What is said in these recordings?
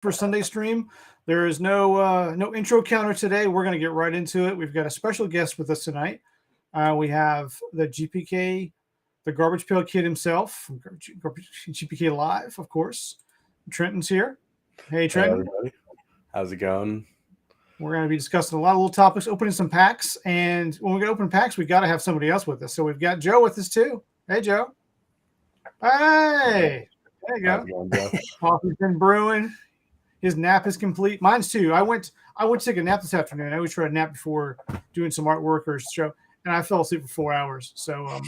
for Sunday stream. There is no intro counter today. We're going to get right into it. We've got a special guest with us tonight. We have the GPK, the Garbage Pail Kid himself, from GPK Live, of course. Trenton's here. Hey, Trenton. Everybody. How's it going? We're going to be discussing a lot of little topics, opening some packs. And when we get open packs, we got to have somebody else with us. So we've got Joe with us too. Hey, Joe. Hey. There you go. Going, Joe? Coffee's been brewing. His nap is complete. Mine's too. I went to take a nap this afternoon. I always try to nap before doing some artwork or show, and I fell asleep for 4 hours. So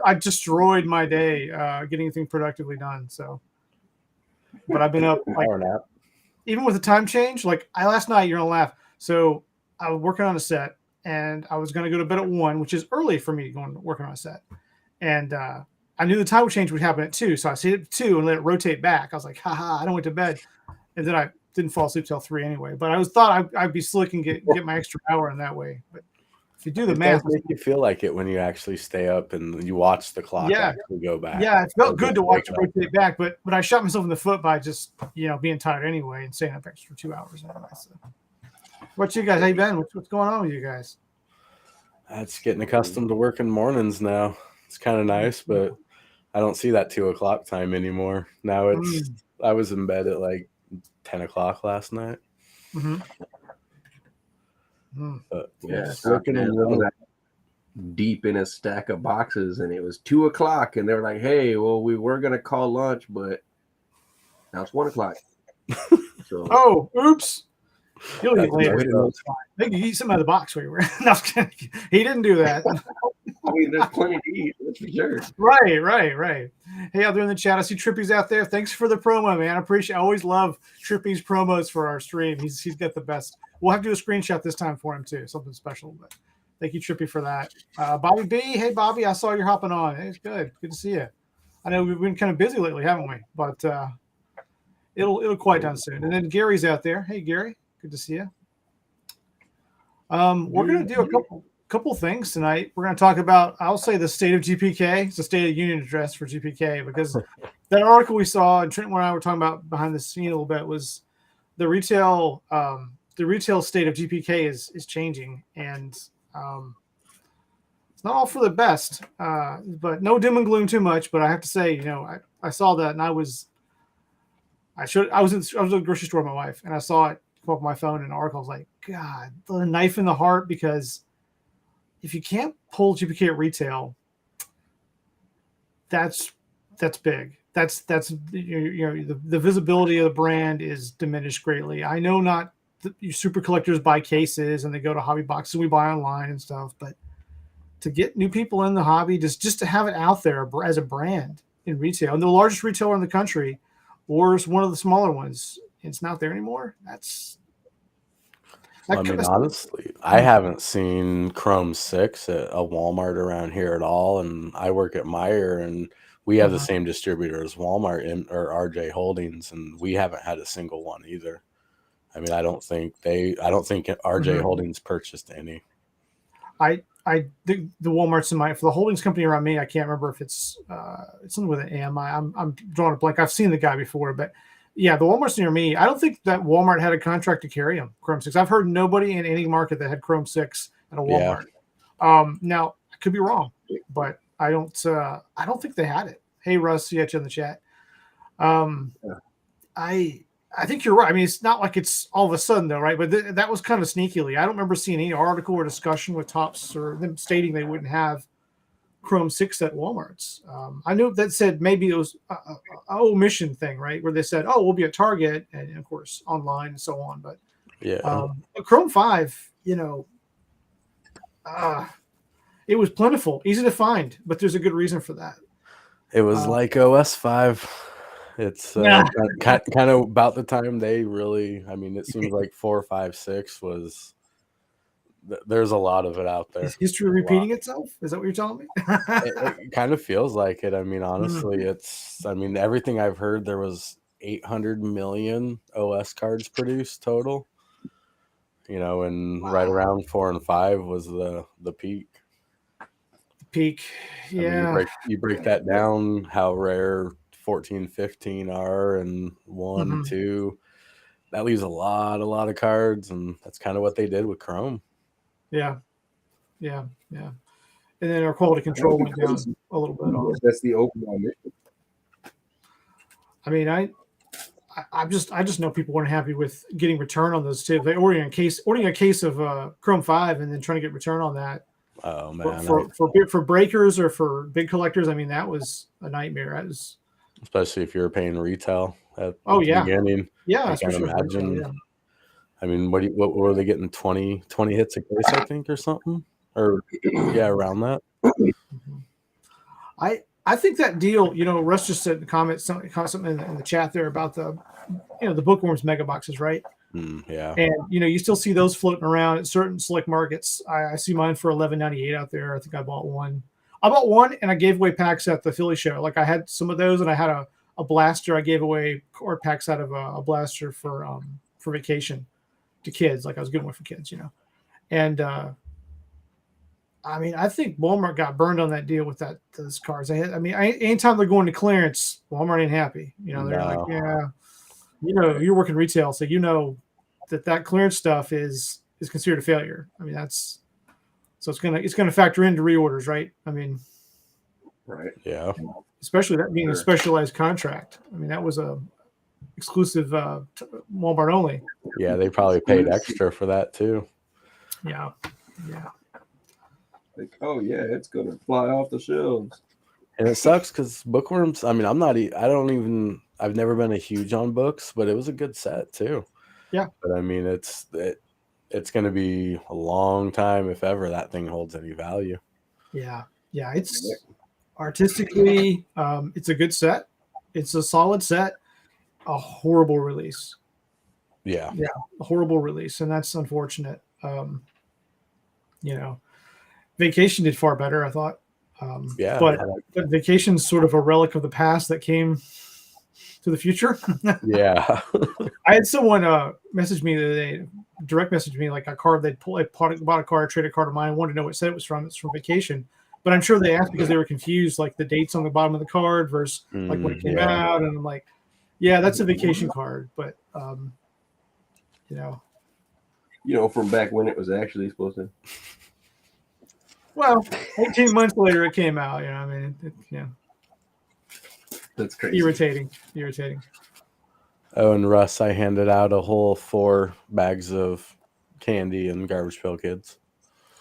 I destroyed my day getting anything productively done. So, but I've been up like nap. Even with the time change. Like last night, you're gonna laugh. So I was working on a set, and I was gonna go to bed at 1, which is early for me working on a set, and I knew the time change would happen at 2, so I stayed at 2 and let it rotate back. I was like, haha, I don't went to bed. And then I didn't fall asleep till 3 anyway. But I thought I'd be slick and get my extra hour in that way. But if you do the math, it does make you feel like it when you actually stay up and you watch the clock actually go back. Yeah, it felt good to watch it rotate back. But I shot myself in the foot by just being tired anyway and staying up extra 2 hours anyway. So, what you guys? How you been? What's going on with you guys? That's getting accustomed to working mornings now. It's kind of nice, but I don't see that 2 o'clock time anymore. Now I was in bed at like 10 o'clock last night. But working in deep in a stack of boxes, and it was 2 o'clock, and they were like, "Hey, well, we were gonna call lunch, but now it's 1 o'clock." So, oh, oops! You'll eat later. I think you eat something out of the box where you were. No, he didn't do that. I mean, there's plenty to eat, that's for sure. Right. Hey, out there in the chat, I see Trippy's out there. Thanks for the promo, man. I always love Trippy's promos for our stream. He's got the best. We'll have to do a screenshot this time for him too, something special. But thank you, Trippy, for that. Bobby B, hey Bobby, I saw you're hopping on. Hey, it's good to see you. I know we've been kind of busy lately, haven't we? But it'll quiet down soon. And then Gary's out there. Hey Gary, good to see you. We're gonna do a couple things tonight. We're going to talk about, I'll say, the state of GPK. It's a State of Union address for GPK, because that article we saw, and Trenton and I were talking about behind the scene a little bit, was the retail state of GPK is changing, and it's not all for the best. But no doom and gloom too much. But I have to say, I saw that, and I was at the grocery store with my wife, and I saw it come up on my phone, and an article. I was like, God, the knife in the heart, because if you can't pull GPK at retail, that's big. That's the visibility of the brand is diminished greatly. I know not you super collectors buy cases and they go to hobby boxes, we buy online and stuff, but to get new people in the hobby, just to have it out there as a brand in retail, and the largest retailer in the country, or one of the smaller ones, it's not there anymore. Honestly, I haven't seen Chrome 6 at a Walmart around here at all, and I work at Meyer, and we have the same distributor as Walmart or RJ Holdings, and we haven't had a single one either. I mean, I don't think RJ Holdings purchased any. The Walmart's for the holdings company around me. I can't remember if it's something with an AMI. I'm drawing a blank. I've seen the guy before, but yeah, the Walmart's near me. I don't think that Walmart had a contract to carry them, Chrome 6. I've heard nobody in any market that had Chrome 6 at a Walmart. Yeah. Now, I could be wrong, but I don't think they had it. Hey, Russ, see you in the chat. I think you're right. I mean, it's not like it's all of a sudden, though, right? But that was kind of sneakily. I don't remember seeing any article or discussion with Topps or them stating they wouldn't have Chrome 6 at Walmart's. I knew that said maybe it was an omission thing, right? Where they said, oh, we'll be at Target and, of course, online and so on. But Chrome 5, it was plentiful, easy to find, but there's a good reason for that. It was like OS 5. It's kind of about the time they really, I mean, it seems like 4, 5, 6 was, there's a lot of it out there. Is history repeating itself? Is that what you're telling me? It kind of feels like it. I mean, honestly, everything I've heard, there was 800 million OS cards produced total, and right around 4 and 5 was the peak. Yeah. I mean, you break that down, how rare 14, 15 are, and 1, 2. that leaves a lot of cards, and that's kind of what they did with Chrome. Yeah. And then our quality control went down a little bit. That's the overall mission. I mean, I just know people weren't happy with getting return on those too. If they ordering a case of Chrome 5 and then trying to get return on that. Oh man, for breakers or for big collectors, I mean that was a nightmare. That was especially if you're paying retail at the beginning. I can't especially imagine. retail, yeah. I mean, what were they getting? 20 hits a case, I think, or something, or around that. I think that deal, Russ just said in the comments, something in the chat there about the bookworms mega boxes, right? Yeah. And you still see those floating around at certain select markets. I see mine for $11.98 out there. I think I bought one. And I gave away packs at the Philly show. Like I had some of those, and I had a blaster. I gave away card packs out of a blaster for vacation to kids. Like I was giving away for kids, And I mean, I think Walmart got burned on that deal with those cards. Anytime they're going to clearance, Walmart ain't happy. They're like, yeah, you're working retail, so that clearance stuff is considered a failure. I mean, it's gonna factor into reorders, right? I mean, right, yeah. Especially that being a specialized contract. I mean, that was a exclusive Walmart only. Yeah, they probably paid extra for that too. Yeah. Like, oh yeah, it's gonna fly off the shelves. And it sucks because bookworms. I mean, I've never been a huge on books, but it was a good set too. Yeah. But I mean, it's going to be a long time if ever that thing holds any value. Yeah. It's artistically, it's a good set. It's a solid set. A horrible release. Yeah, a horrible release, and that's unfortunate. Vacation did far better, I thought. But Vacation's sort of a relic of the past that came to the future. Yeah. I had someone message me the other day, direct message me, like a card they'd bought a card, traded a card of mine, wanted to know what set it was from. It's from Vacation. But I'm sure they asked because they were confused, like the dates on the bottom of the card versus like when it came out. And I'm like, yeah, that's a Vacation card. But, from back when it was actually supposed to. Well, 18 months later it came out. I mean, that's crazy. Irritating. Oh, and Russ, I handed out a whole 4 bags of candy and Garbage Pail Kids.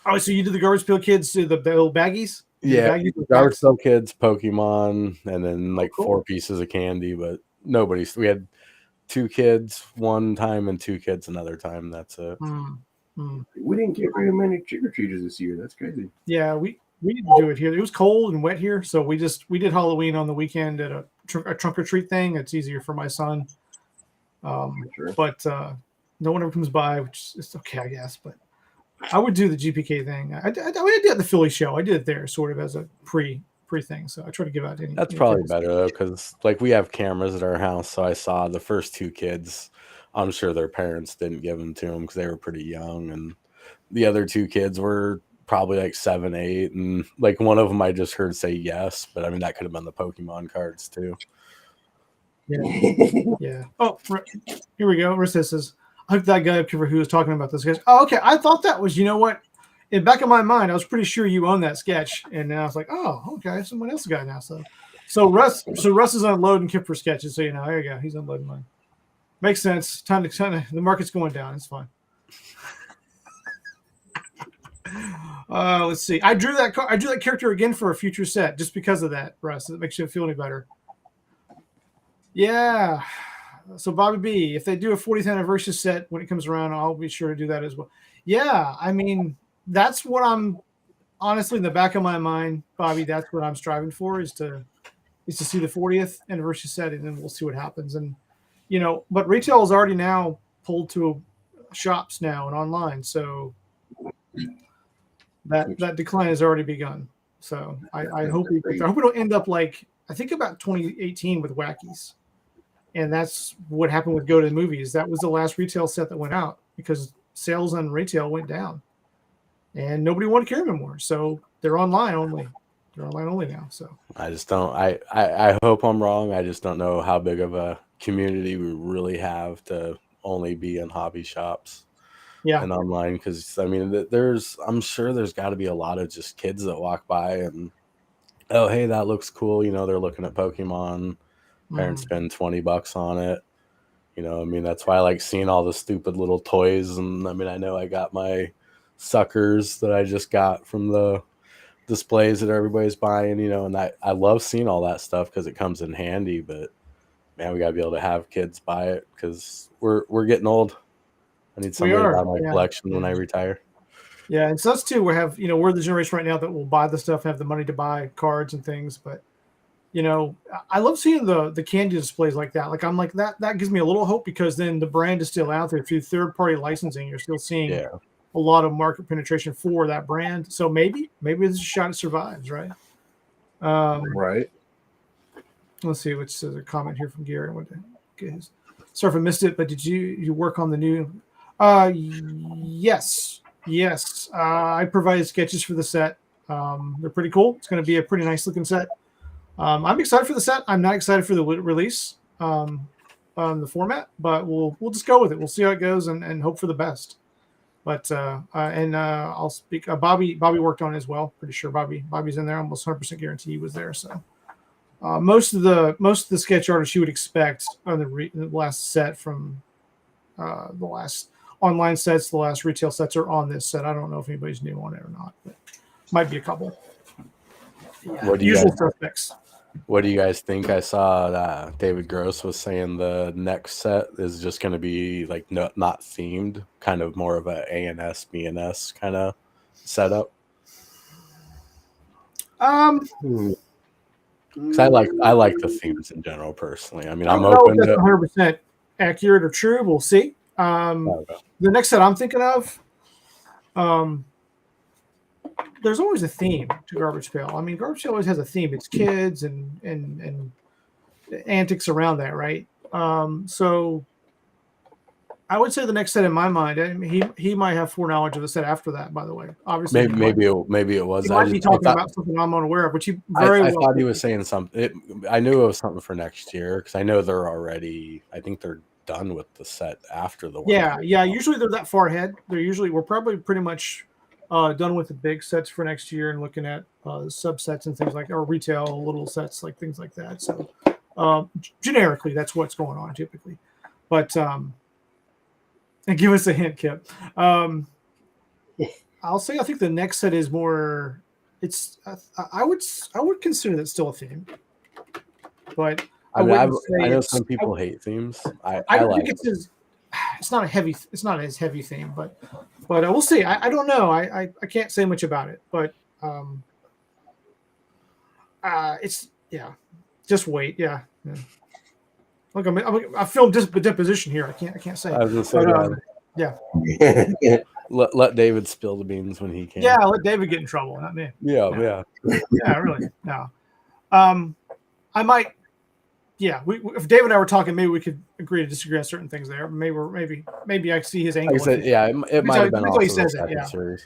Oh, so you did the Garbage Pail Kids, the little baggies? Yeah, Garbage Pail Kids, Pokemon, and then 4 pieces of candy. But we had 2 kids one time and 2 kids another time. That's it. We didn't get very many trick-or-treaters this year. That's crazy. Yeah, we didn't do it here. It was cold and wet here, so we did Halloween on the weekend at a trunk or treat thing. It's easier for my son. Sure. But no one ever comes by, which is okay, I guess. But I would do the GPK thing. I did at the Philly show. I did it there, sort of as a pre thing. So I try to give out any. That's probably better though, because we have cameras at our house. So I saw the first 2 kids. I'm sure their parents didn't give them to them because they were pretty young, and the other 2 kids were probably 7, 8, and one of them I just heard say yes, but I mean that could have been the Pokemon cards too. Yeah. Oh, here we go. Rissa says, I hooked that guy up who was talking about this. Guys. Oh, okay. I thought that was, what? In the back of my mind, I was pretty sure you owned that sketch, and then I was like, oh, okay, someone else got it now. So Russ is unloading Kipper sketches. So there you go. He's unloading mine. Makes sense. Time to the market's going down. It's fine. Let's see. I drew that character again for a future set just because of that, Russ. It makes you feel any better. Yeah. So Bobby B, if they do a 40th anniversary set when it comes around, I'll be sure to do that as well. Yeah, I mean, that's what I'm honestly in the back of my mind, Bobby. That's what I'm striving for is to see the 40th anniversary set, and then we'll see what happens. And but retail is already now pulled to shops now and online, so that decline has already begun. So I hope we don't end up like I think about 2018 with Wackies. And that's what happened with Go to the Movies. That was the last retail set that went out because sales on retail went down. And nobody wanted to carry them anymore. So they're online only. They're online only now. So I just don't I hope I'm wrong. I just don't know how big of a community we really have to only be in hobby shops. Yeah. And online, because I mean, I'm sure there's got to be a lot of just kids that walk by and, oh, hey, that looks cool. You know, they're looking at Pokemon. Parents spend $20 on it. You know, I mean, that's why I like seeing all the stupid little toys. And I mean, I know I got my suckers that I just got from the displays that everybody's buying, you know, and I love seeing all that stuff because it comes in handy. But man, we got to be able to have kids buy it because we're getting old. I need somebody to buy my collection when I retire. Yeah, and so us too. We have, you know, we're the generation right now that will buy the stuff and have the money to buy cards and things. But you know, I love seeing the candy displays like that. Like I'm like that gives me a little hope because then the brand is still out there through third party licensing. You're still seeing a lot of market penetration for that brand. So maybe there's a shot it survives, right? Right. Let's see. Which is a comment here from Gary. Sorry if I missed it, but did you work on the new? Yes. I provided sketches for the set. They're pretty cool. It's going to be a pretty nice looking set. I'm excited for the set. I'm not excited for the release on the format, but we'll just go with it. We'll see how it goes and hope for the best. But I'll speak. Bobby worked on it as well. Pretty sure Bobby's in there. Almost 100% guarantee he was there. So most of the sketch artists you would expect on the last set from the last online sets, the last retail sets are on this set. I don't know if anybody's new on it or not, but might be a couple. Yeah, usual suspects. What do you guys think? I saw David Gross was saying the next set is just going to be like not themed, kind of more of a ANS, BNS kind of setup. Because I like the themes in general personally. I mean, I'm open to 100% accurate or true. We'll see. The next set I'm thinking of, there's always a theme to Garbage Pail. I mean, Garbage Pail always has a theme. It's kids and antics around that, right? So I would say the next set in my mind, and he might have foreknowledge of the set after that. By the way, obviously, maybe it was. He might be talking about something I'm unaware of, which he very I well. thought he was saying something. I knew it was something for next year because I know they're already. I think they're done with the set after the. Yeah. Usually they're that far ahead. We're probably pretty much done with the big sets for next year and looking at subsets and things like or retail little sets like things like that. So generically, that's what's going on typically, but. And give us a hint, Kip. I'll say I think the next set is more. It's I would consider that still a theme, but I know some people hate themes. I like think it's not as heavy theme, but we'll see. I don't know. I can't say much about it, but it's just wait. Yeah. Look, I filmed just a deposition here. I can't say. I was gonna say, yeah. let David spill the beans when he can. Yeah, let David get in trouble, not me. Yeah. Yeah, really. No. I might. Yeah, if David and I were talking, maybe we could agree to disagree on certain things there. Maybe I see his angle. Like I said, yeah, it might have been also the second series.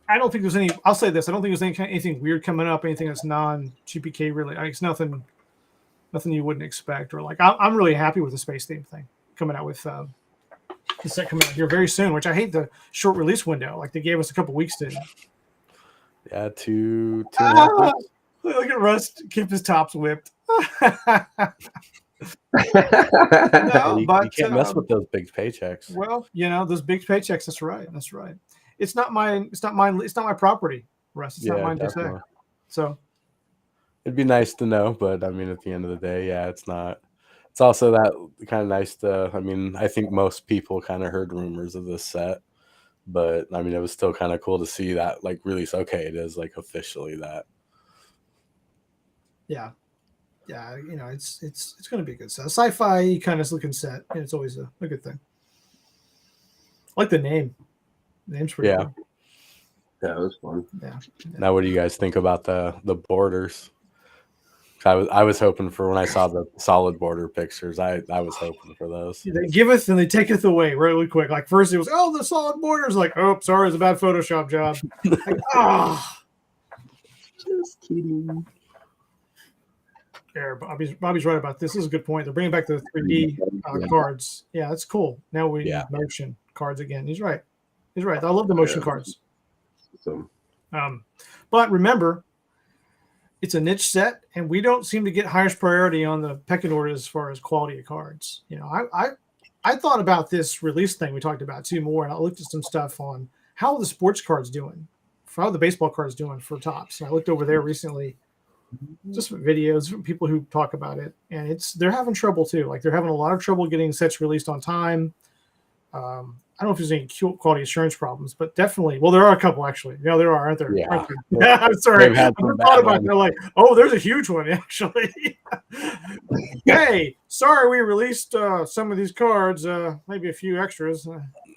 I don't think there's any. I'll say this: I don't think there's anything weird coming up. Anything that's non-GPK really. It's nothing you wouldn't expect. Or like, I'm really happy with the space theme thing coming out with the set coming out here very soon. Which I hate the short release window. Like they gave us a couple weeks to. Yeah, two. Look at Rust keep his tops whipped. No, you can't mess with those big paychecks. Well, those big paychecks. That's right. It's not mine. It's not mine. It's not my property, Russ. It's not mine to say. So it'd be nice to know, but I mean, at the end of the day, yeah, it's not. It's also that kind of nice to. I mean, I think most people kind of heard rumors of this set, but I mean, it was still kind of cool to see that like release. Okay, it is like officially that. Yeah, it's going to be a good set. Sci-fi kind of looking set, and it's always a good thing. I like the name. The name's pretty cool. Yeah, it was fun. Yeah. Now, what do you guys think about the borders? I was hoping for when I saw the solid border pictures. I was hoping for those. They giveth and they taketh away really quick. Like first it was the solid borders. Like sorry, it's a bad Photoshop job. Like, just kidding. Yeah, Bobby's right about this. This is a good point. They're bringing back the 3D cards. Yeah, that's cool. Now we need motion cards again. He's right. He's right. I love the motion cards. So, but remember, it's a niche set, and we don't seem to get highest priority on the pecking order as far as quality of cards. You know, I thought about this release thing we talked about too more, and I looked at some stuff on how are the sports cards doing, how are the baseball cards doing for Topps. And I looked over there recently. Just videos from people who talk about it, and they're having trouble too. Like they're having a lot of trouble getting sets released on time. I don't know if there's any quality assurance problems, but definitely, well, there are a couple actually. Yeah, there are, aren't there? Yeah, aren't there? I'm sorry. I thought about it. They're like, oh, there's a huge one actually. Hey, sorry, we released some of these cards, maybe a few extras.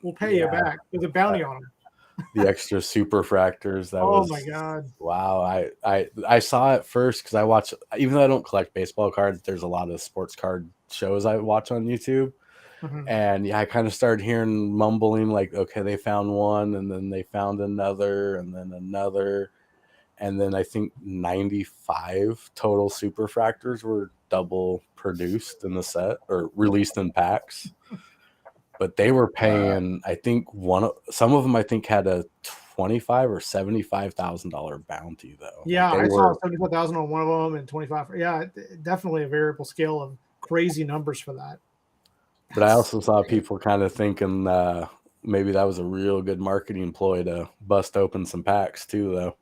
We'll pay you back with a bounty on them. The extra superfractors. Oh my god! Wow, I saw it first because I watch. Even though I don't collect baseball cards, there's a lot of sports card shows I watch on YouTube, and I kind of started hearing mumbling like, okay, they found one, and then they found another, and then another, and then I think 95 total superfractors were double produced in the set or released in packs. But they were paying, I think some of them I think had a $25,000 or $75,000 bounty though. Yeah, I saw 75,000 on one of them and 25. Yeah, definitely a variable scale of crazy numbers for that. But I also saw people kind of thinking maybe that was a real good marketing ploy to bust open some packs too, though.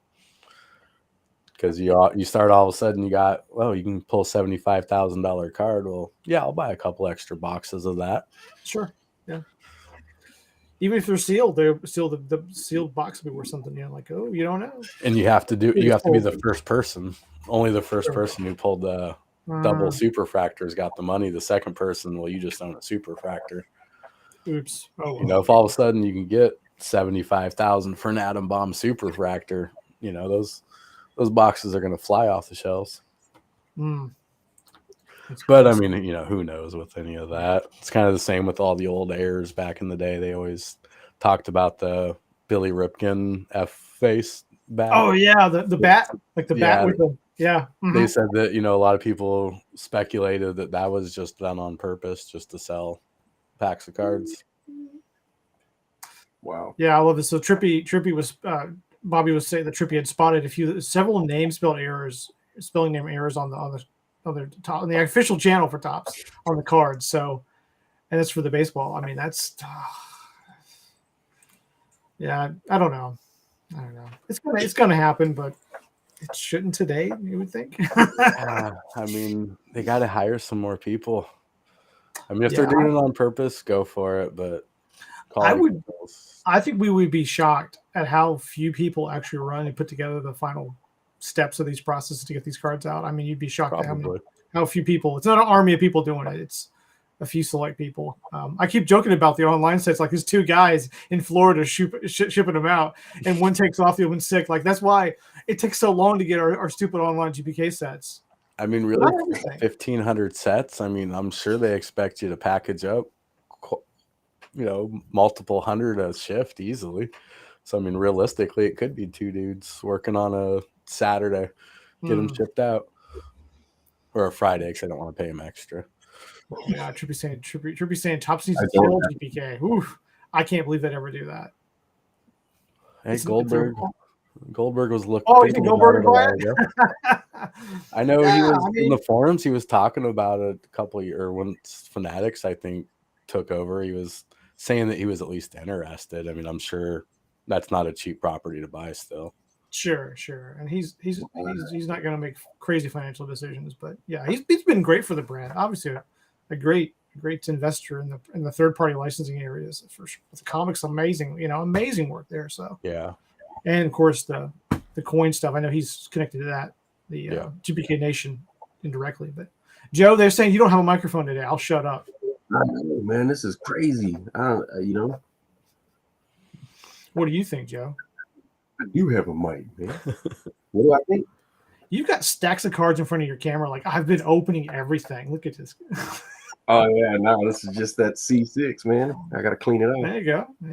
Because you start all of a sudden you can pull $75,000 card. Well, yeah, I'll buy a couple extra boxes of that. Sure. Yeah. Even if they're sealed the sealed box will be worth something. You know, like, oh, you don't know. And you have to be the first person. Only the first person who pulled the double superfractors got the money. The second person, well, you just own a superfractor. Oops. Oh, well. You know, if all of a sudden you can get 75,000 for an atom bomb superfractor, you know, those boxes are going to fly off the shelves. But I mean, you know, who knows with any of that? It's kind of the same with all the old airs back in the day. They always talked about the Billy Ripken F-face bat. Oh yeah, the bat, like the bat with the They said that, you know, a lot of people speculated that was just done on purpose, just to sell packs of cards. Wow. Yeah, I love this. So Trippy was Bobby was saying that Trippy had spotted several spelling name errors on the official channel for Topps on the cards. So, and it's for the baseball. I mean, that's yeah. I don't know. It's gonna happen, but it shouldn't today. You would think. I mean, they got to hire some more people. I mean, if they're doing it on purpose, go for it. But I think we would be shocked at how few people actually run and put together the final steps of these processes to get these cards out. I mean, you'd be shocked at how few people. It's not an army of people doing it. It's a few select people. I keep joking about the online sites. Like, there's two guys in Florida shipping them out, and one takes off, the other one's sick. Like, that's why it takes so long to get our stupid online GPK sets. I mean, really, 1,500 sets. I mean, I'm sure they expect you to package up, you know, multiple hundred a shift easily. So, I mean, realistically, it could be two dudes working on a Saturday, get them shipped out, or a Friday because I don't want to pay them extra. Yeah, Trippy saying Topps needs to kill GPK. Oof, I can't believe they'd ever do that. Hey, Goldberg was looking. Oh, you think Goldberg buy it? I know he was in the forums. He was talking about it a couple of years when Fanatics, I think, took over. He was saying that he was at least interested. I mean, I'm sure that's not a cheap property to buy still. Sure. And he's not going to make crazy financial decisions, but yeah, he's been great for the brand. Obviously, a great investor in the third party licensing areas for sure. With the comics, amazing work there. So yeah, and of course the coin stuff. I know he's connected to that, the GPK Nation indirectly. But Joe, they're saying you don't have a microphone today. I'll shut up. Man, this is crazy. What do you think, Joe? I do have a mic, man. What do I think? You've got stacks of cards in front of your camera. Like, I've been opening everything. Look at this. Oh yeah, no, this is just that C6, man. I gotta clean it up. There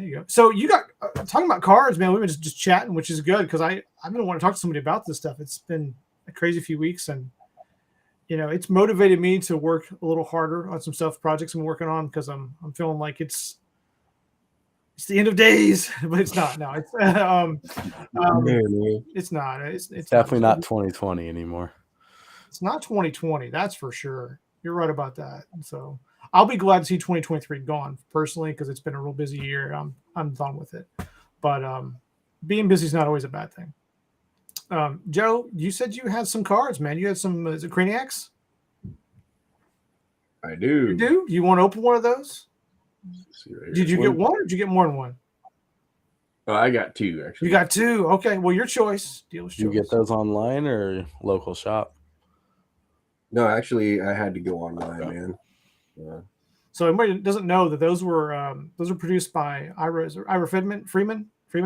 you go. So you got talking about cards, man. We've been just chatting, which is good because I've been wanting to talk to somebody about this stuff. It's been a crazy few weeks, and it's motivated me to work a little harder on some stuff projects I'm working on because I'm feeling like it's the end of days, but it's not. No, it's it's not. It's definitely not 2020 anymore. It's not 2020. That's for sure. You're right about that. So I'll be glad to see 2023 gone personally because it's been a real busy year. I'm done with it. But being busy is not always a bad thing. Joe, you said you had some cards, man. You had some is it Craniacs? I do. You do? You want to open one of those? Right, did you get one or did you get more than one? Oh, I got two actually. You got two. Okay. Well, your choice. Dealer's choice. You get those online or local shop? No, actually, I had to go online, man. So everybody doesn't know that those were produced by Ira Freeman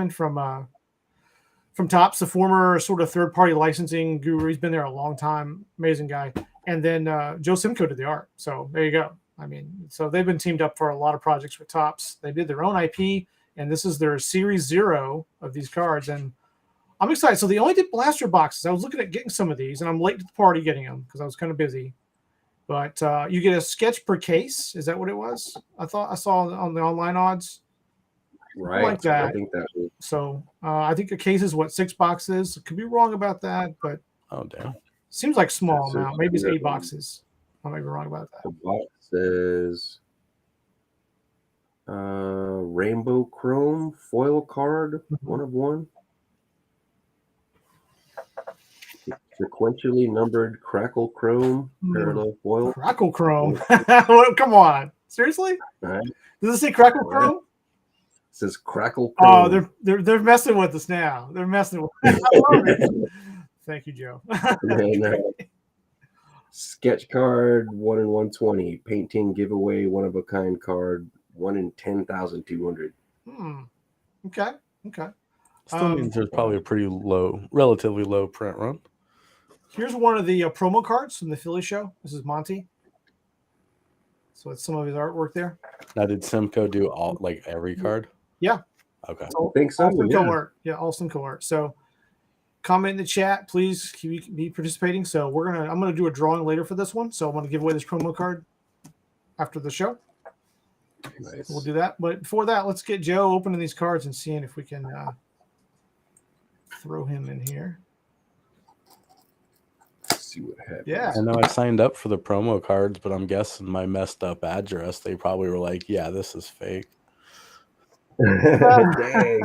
from Topps, the former sort of third-party licensing guru. He's been there a long time, amazing guy. And then Joe Simko did the art. So there you go. I mean, so they've been teamed up for a lot of projects with Topps. They did their own IP, and this is their Series 0 of these cards. And I'm excited. So they only did blaster boxes. I was looking at getting some of these, and I'm late to the party getting them because I was kind of busy. But you get a sketch per case. Is that what it was? I thought I saw on the online odds. Right. Like that. I think that was... So I think a case is what, 6 boxes. Could be wrong about that, but damn, seems like small amount. Maybe it's 8 boxes. I might be wrong about that. The box says rainbow chrome foil card, 1 of 1. Sequentially numbered crackle chrome parallel foil. Crackle chrome. Come on, seriously? Right. Does it say crackle chrome? It says crackle chrome. Oh, they're messing with us now. They're messing with us. I love it. Thank you, Joe. Sketch card 1 in 120. Painting giveaway 1 of a kind card 1 in 10,200. Okay. Still means there's probably a relatively low print run. Here's one of the promo cards from the Philly show. This is Monty. So it's some of his artwork there. Now, did Simco do every card? Yeah. Okay. I think so. All Simco art. Yeah, all Simco art. So comment in the chat, please. Be participating. So I'm gonna do a drawing later for this one. So I'm gonna give away this promo card after the show. Nice. We'll do that. But before that, let's get Joe opening these cards and seeing if we can throw him in here. See what happens. Yeah. I know I signed up for the promo cards, but I'm guessing my messed up address, they probably were like, yeah, this is fake. Dang.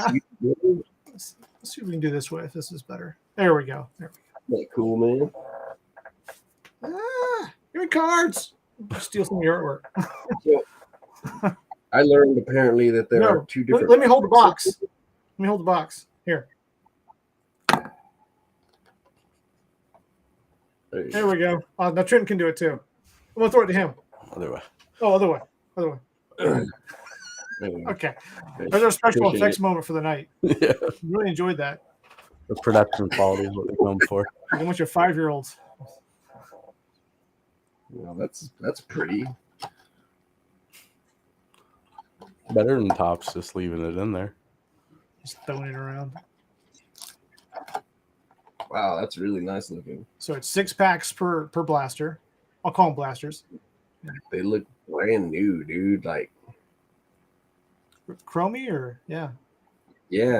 Let's see if we can do this way if this is better. There we go. That cool, man. Your cards. Steal some of your artwork. So, I learned apparently that there are 2 different... Let me hold the box. Let me hold the box. Here. There we go. Now Trent can do it too. I'm going to throw it to him. Other way. Oh, other way. Okay. There's our special effects moment for the night. Yeah. Really enjoyed that. The production quality is what they come for. A bunch of 5-year-olds. Well, that's pretty. Better than Topps just leaving it in there. Just throwing it around. Wow, that's really nice looking. So it's 6 packs per blaster. I'll call them blasters. They look brand new, dude. Like chromey or yeah,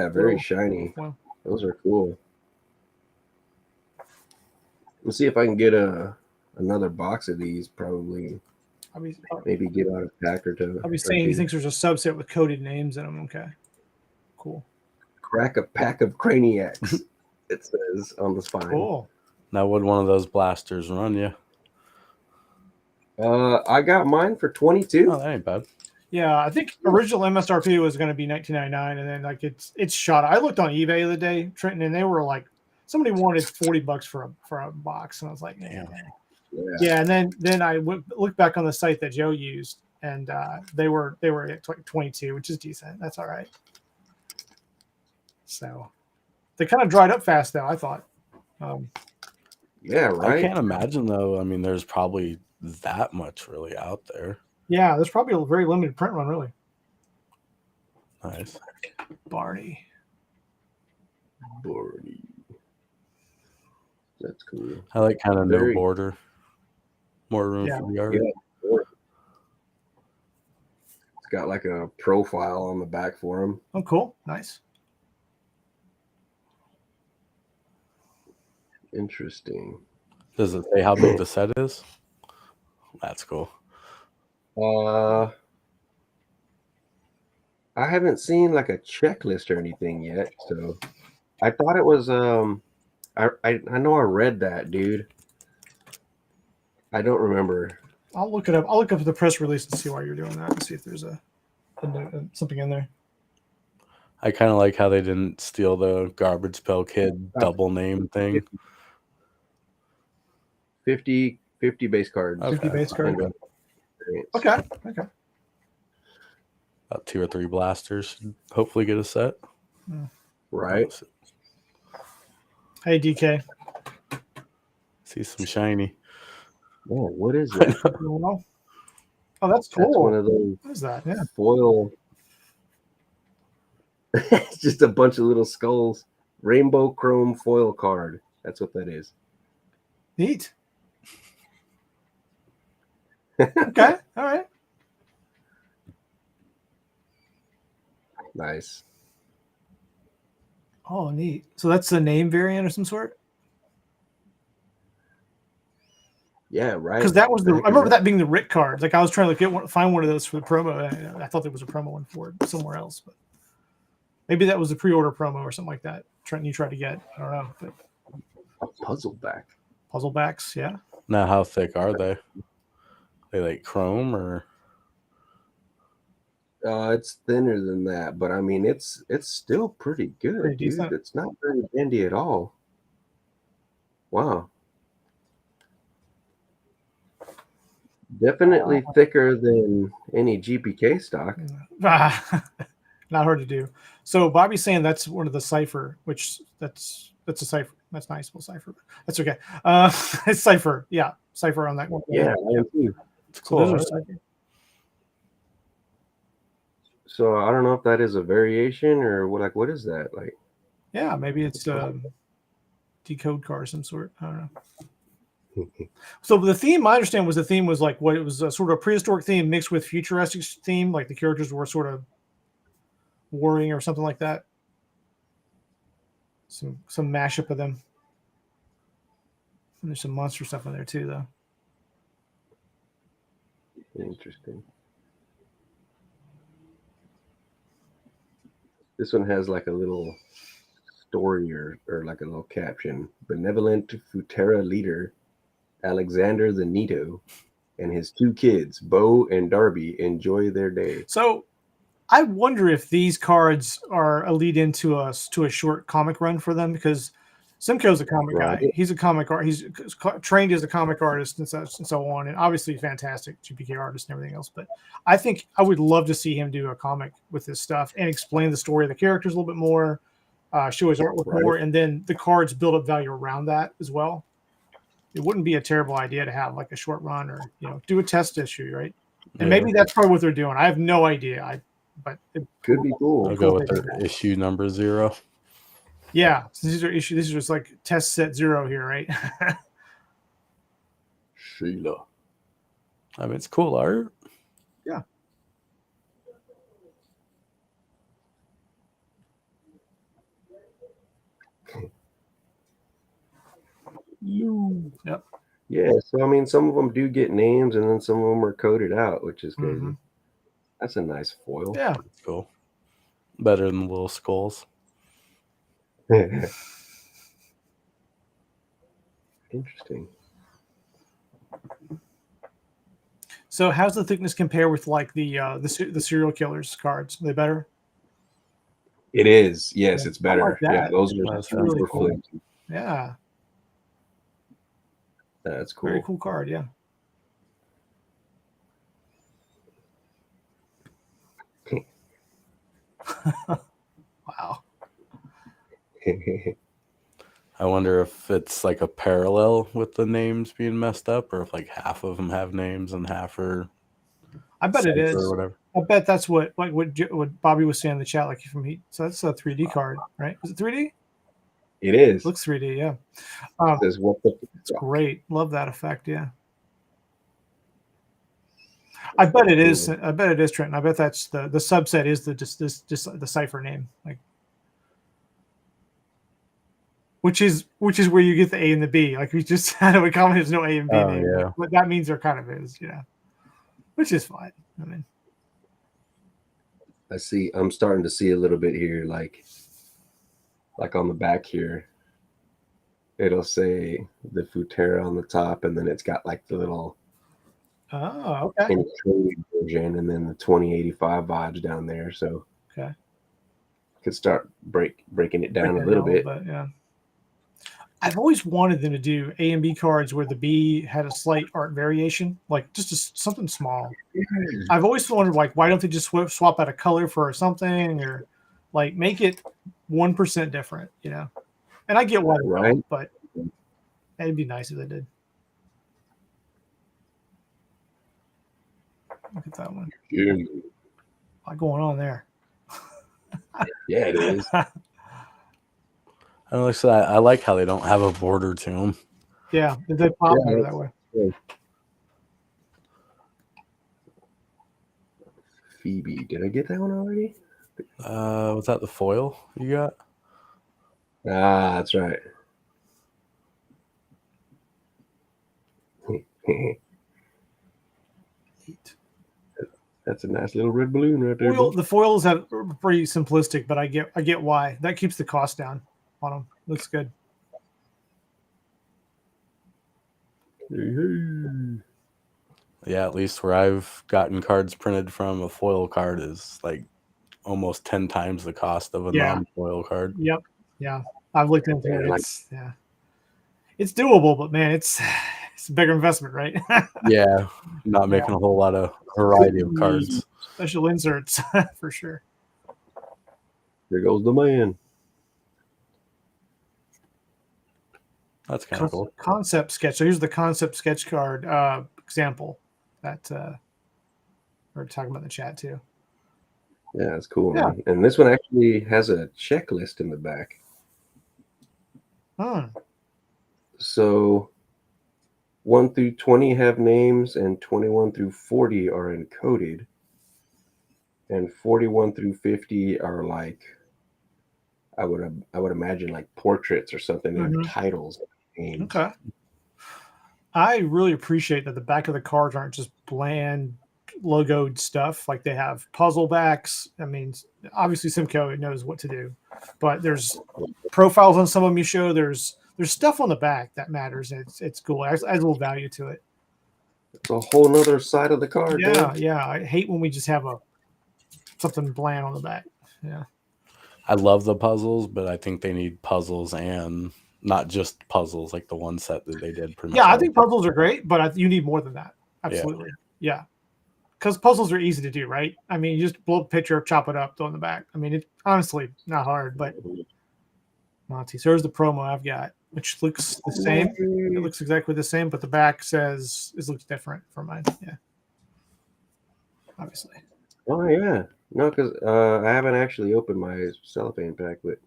very shiny. Well, those are cool. Let's see if I can get another box of these. Probably, maybe get out a pack or 2. I'll be saying he thinks there's a subset with coded names in them. Okay, cool. Crack a pack of Craniacs. It says on the spine. Cool. Now, would one of those blasters run you? I got mine for 22. Oh, that ain't bad. Yeah, I think original MSRP was going to be $19.99, and then it's shot. I looked on eBay the other day, Trenton, and they were like, somebody wanted $40 for a box, and I was like, man. Yeah, and then I looked back on the site that Joe used, and they were at 22, which is decent. That's all right. So they kind of dried up fast, though, I thought. Yeah, right. I can't imagine, though. I mean, there's probably that much really out there. Yeah, there's probably a very limited print run, really. Nice. Barney. That's cool. I like kind of no border. More room Yeah. for the art. Yeah. It's got like a profile on the back for him. Oh, cool. Nice. Interesting. Does it say how big the set is? That's cool. I haven't seen like a checklist or anything yet, so I thought it was I know I read that, dude. I don't remember. I'll look it up. I'll look up the press release and see why you're doing that and see if there's something in there. I kind of like how they didn't steal the Garbage Pail Kid double name thing. 50 base cards. 50 base cards. Okay. Okay. About 2 or 3 blasters should hopefully get a set. Right. Hey, DK. See some shiny. Oh, what is it? Oh, that's cool. That's one of those. What is that? Yeah. Foil. It's just a bunch of little skulls. Rainbow chrome foil card. That's what that is. Neat. Okay. All right. Nice. Oh, neat. So that's a name variant of some sort? Yeah, right. Because that was I remember that being the Rick card. Like I was trying to find one of those for the promo. And I thought there was a promo one for it somewhere else, but maybe that was a pre-order promo or something like that. You tried to get. I don't know. But a puzzle back. Puzzle backs, yeah. Now, how thick are they? They like chrome or? It's thinner than that, but I mean it's still pretty good, Pretty dude. decent. It's not very bendy at all. Wow. Definitely thicker than any GPK stock. Not hard to do. So Bobby's saying that's one of the cipher, which that's a cipher. That's nice, little cipher. That's okay. It's cipher. Yeah, cipher on that one. Yeah, I am too. It's cool. So I don't know if that is a variation or what is that like? Yeah, maybe it's decode car of some sort. I don't know. So the theme, I understand, was like what it was a sort of prehistoric theme mixed with futuristic theme, like the characters were sort of warring or something like that. Some mashup of them. And there's some monster stuff in there too, though. Interesting. This one has like a little story or like a little caption. Benevolent Futera leader Alexander the Neato and his 2 kids, Bo and Darby, enjoy their day. So I wonder if these cards are a lead into a short comic run for them, because Simcoe's a comic guy. He's a comic art. He's trained as a comic artist and so on, and obviously fantastic GPK artist and everything else. But I think I would love to see him do a comic with this stuff and explain the story of the characters a little bit more, show his artwork more, and then the cards build up value around that as well. It wouldn't be a terrible idea to have like a short run or do a test issue, right? And maybe that's probably what they're doing. I have no idea. But it could be cool. I'll go with their issue number 0. Yeah, so these are issues. These are just like test set 0 here, right? Sheila. I mean, it's cool art. Yeah. Yep. Yeah, so I mean, some of them do get names, and then some of them are coded out, which is crazy. Mm-hmm. That's a nice foil. Yeah, it's cool. Better than the little skulls. Interesting. So, how's the thickness compare with like the serial killers cards? Are they better? It is. Yes, it's better. Like yeah, those are really cool. Yeah. That's cool. Very cool card, yeah. Wow. I wonder if it's like a parallel with the names being messed up, or if like half of them have names and half are. I bet it is. Or whatever. I bet that's what Bobby was saying in the chat. Like from so that's a 3D card, right? Is it 3D? It is. Looks 3D, yeah. It's great. Love that effect, yeah. I bet it is. I bet it is, Trenton. I bet that's the subset is just the cipher name, like, which is where you get the A and the B. Like we just had a comment, there's no A and B Oh, name, yeah. but that means there kind of is, which is fine. I mean, I see. I'm starting to see a little bit here, like on the back here. It'll say the Futera on the top, and then it's got like the little okay, version, and then the 2085 vibes down there. So okay, could start breaking it down Breaking a little bit. But yeah. I've always wanted them to do A and B cards where the B had a slight art variation, like just something small. I've always wondered, like, why don't they just swap out a color for something, or like make it 1% different, And I get why they don't, but it'd be nice if they did. Look at that one. Yeah. A lot going on there. Yeah, it is. And like I said, I like how they don't have a border to them. Yeah, they pop better that way. Good. Phoebe, did I get that one already? Was that the foil you got? Ah, that's right. That's a nice little red balloon right there. The foils are pretty simplistic, but I get why. That keeps the cost down on them. Looks good. Yeah, at least where I've gotten cards printed from, a foil card is like almost 10 times the cost of a non-foil card. Yep. Yeah. I've looked into it. It's doable, but man, it's a bigger investment, right? Yeah. Not making a whole lot of variety of cards. Special inserts for sure. There goes the man. That's kind of cool. Concept sketch. So here's the concept sketch card example that we're talking about in the chat too. Yeah, that's cool, man. And this one actually has a checklist in the back. So 1 through 20 have names, and 21 through 40 are encoded. And 41 through 50 are like, I would imagine like portraits or something. They have titles. Names. Okay. I really appreciate that the back of the cards aren't just bland logoed stuff. Like they have puzzle backs. I mean, obviously Simco knows what to do, but there's profiles on some of them you show. There's stuff on the back that matters. And it's cool. It adds a little value to it. It's a whole nother side of the card. Yeah. I hate when we just have something bland on the back. Yeah. I love the puzzles, but I think they need puzzles and not just puzzles like the one set that they did. I think puzzles are great, but you need more than that. Absolutely. Yeah. Because puzzles are easy to do, right? I mean, you just blow up a picture, chop it up, throw it in the back. I mean, it's honestly not hard, but Monty. So there's the promo I've got, which looks the same. It looks exactly the same, but the back looks different for mine. Yeah. Obviously. Oh, yeah. No, because I haven't actually opened my cellophane pack, but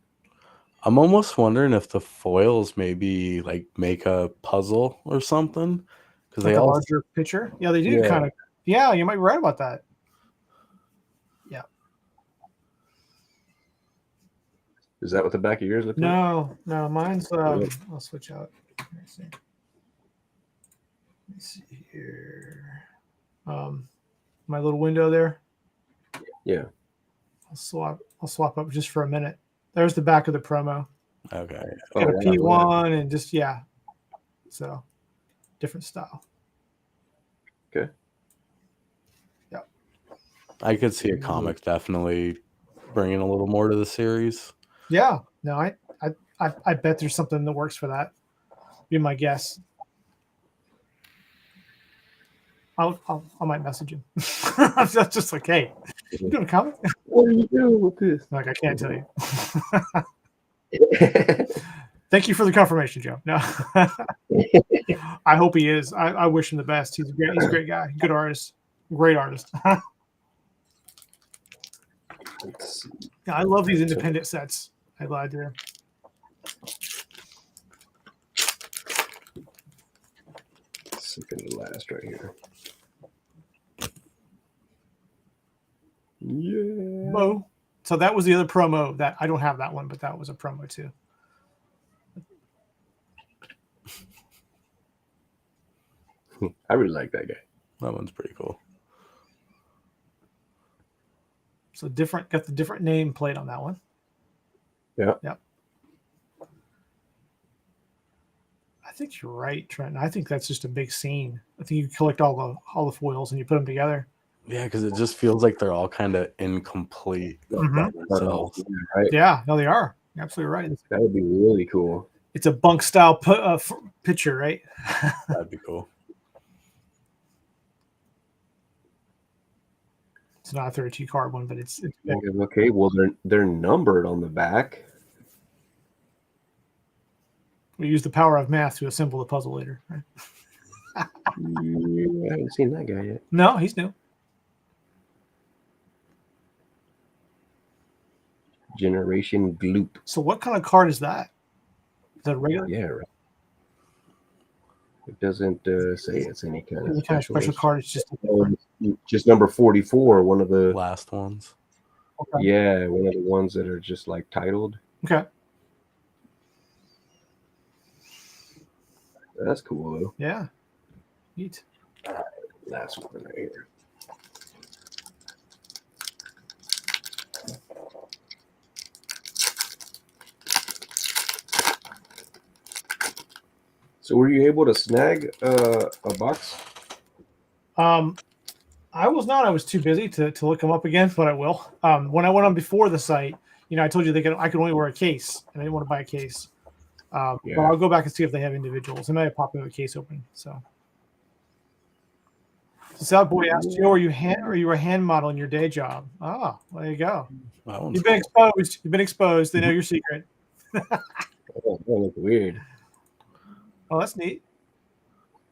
I'm almost wondering if the foils maybe like make a puzzle or something, because like they all larger picture. Yeah, they do kind of. Yeah, you might be right about that. Yeah. Is that what the back of yours looks like? No, mine's. I'll switch out. Let me see here. My little window there. Yeah. I'll swap up just for a minute. There's the back of the promo. Okay. Got a P1 and just so different style. Okay. Yeah. I could see a comic definitely bringing a little more to the series. Yeah. No, I bet there's something that works for that. Be my guess. I might message him. I'm just like, hey, you doing a comic? What are you doing with this? Like, I can't tell you. Thank you for the confirmation, Joe. No, I hope he is. I wish him the best. He's a great guy, good artist, great artist. I love these independent sets. I lied there. Second to last right here. promo. So that was the other promo that I don't have that one, but that was a promo too. I really like that guy. That one's pretty cool. So different, got the different name plate on that one. Yeah. Yep. I think you're right, Trent. I think that's just a big scene. I think you collect all the foils and you put them together. Yeah, because it just feels like they're all kind of incomplete by themselves. Right? Yeah, no, they are. You're absolutely right. That would be really cool. It's a bunk style picture, right? That'd be cool. It's not a 32 card one, but it's Okay. Well, they're numbered on the back. we use the power of math to assemble the puzzle later. Right? I haven't seen that guy yet. No, he's new. Generation Gloop. So what kind of card is that? Is that regular? Yeah, right. It doesn't say it's any kind of special card. It's just number 44. One of the last ones. Okay. Yeah, one of the ones that are just like titled. Okay. That's cool though. Yeah. Neat. All right, last one right here. So were you able to snag a box? I was not. I was too busy to look them up again, but I will. When I went on before the site, I told you I could only wear a case, and I didn't want to buy a case. But I'll go back and see if they have individuals. They might have popped in a case open. So South Boy asked you, are you a hand model in your day job? Oh, there you go. You've been exposed. You've been exposed. They know your secret. Oh, that looks weird. Oh, that's neat.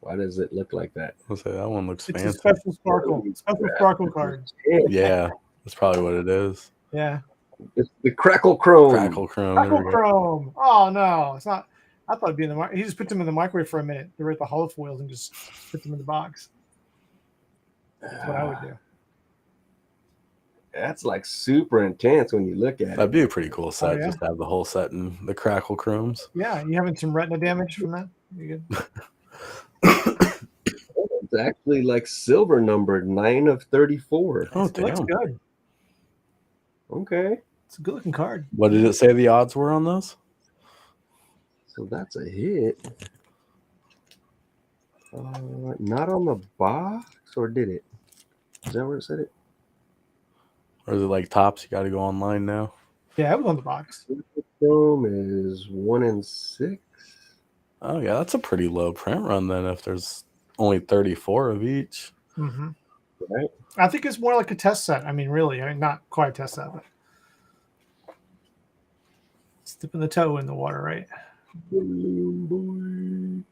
Why does it look like that? I'll say that one looks fancy. It's a special sparkle card. Yeah, that's probably what it is. Yeah. It's the Crackle Chrome. Crackle Chrome. Crackle Chrome. Oh no, it's not. I thought it'd be in the microwave. He just put them in the microwave for a minute. They were at the holofoils and just put them in the box. That's what I would do. That's like super intense when you look at it. That'd be a pretty cool set. yeah? Just to have the whole set in the Crackle Chromes. Yeah, you having some retina damage from that? You good? It's actually like silver numbered 9 of 34. Oh, It looks good. Okay. It's a good looking card. What did it say the odds were on those? So that's a hit. Not on the box, or did it? Is that where it said it? Or is it like tops? You got to go online now. Yeah, it was on the box. Chrome is 1 in 6. Oh yeah, that's a pretty low print run then. If there's only 34 of each. Mm-hmm. Right. I think it's more like a test set. I mean, really, not quite a test set, but it's dipping the toe in the water, right? Balloon boy.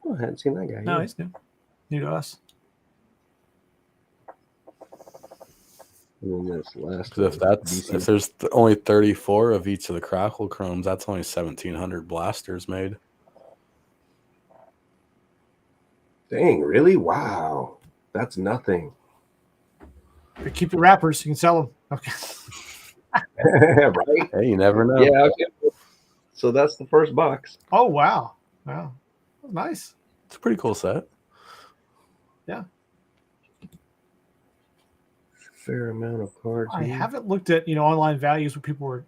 Oh, I hadn't seen that guy. No, yet. he's new to us. And then this last. Because if there's only 34 of each of the Crackle Chromes, that's only 1,700 blasters made. Dang, really? Wow, that's nothing. But keep the wrappers. You can sell them. Okay. Right? Hey, you never know. Yeah. Okay. So that's the first box. Oh wow! Wow, nice. It's a pretty cool set. Yeah. Fair amount of cards. I haven't looked at online values where people were,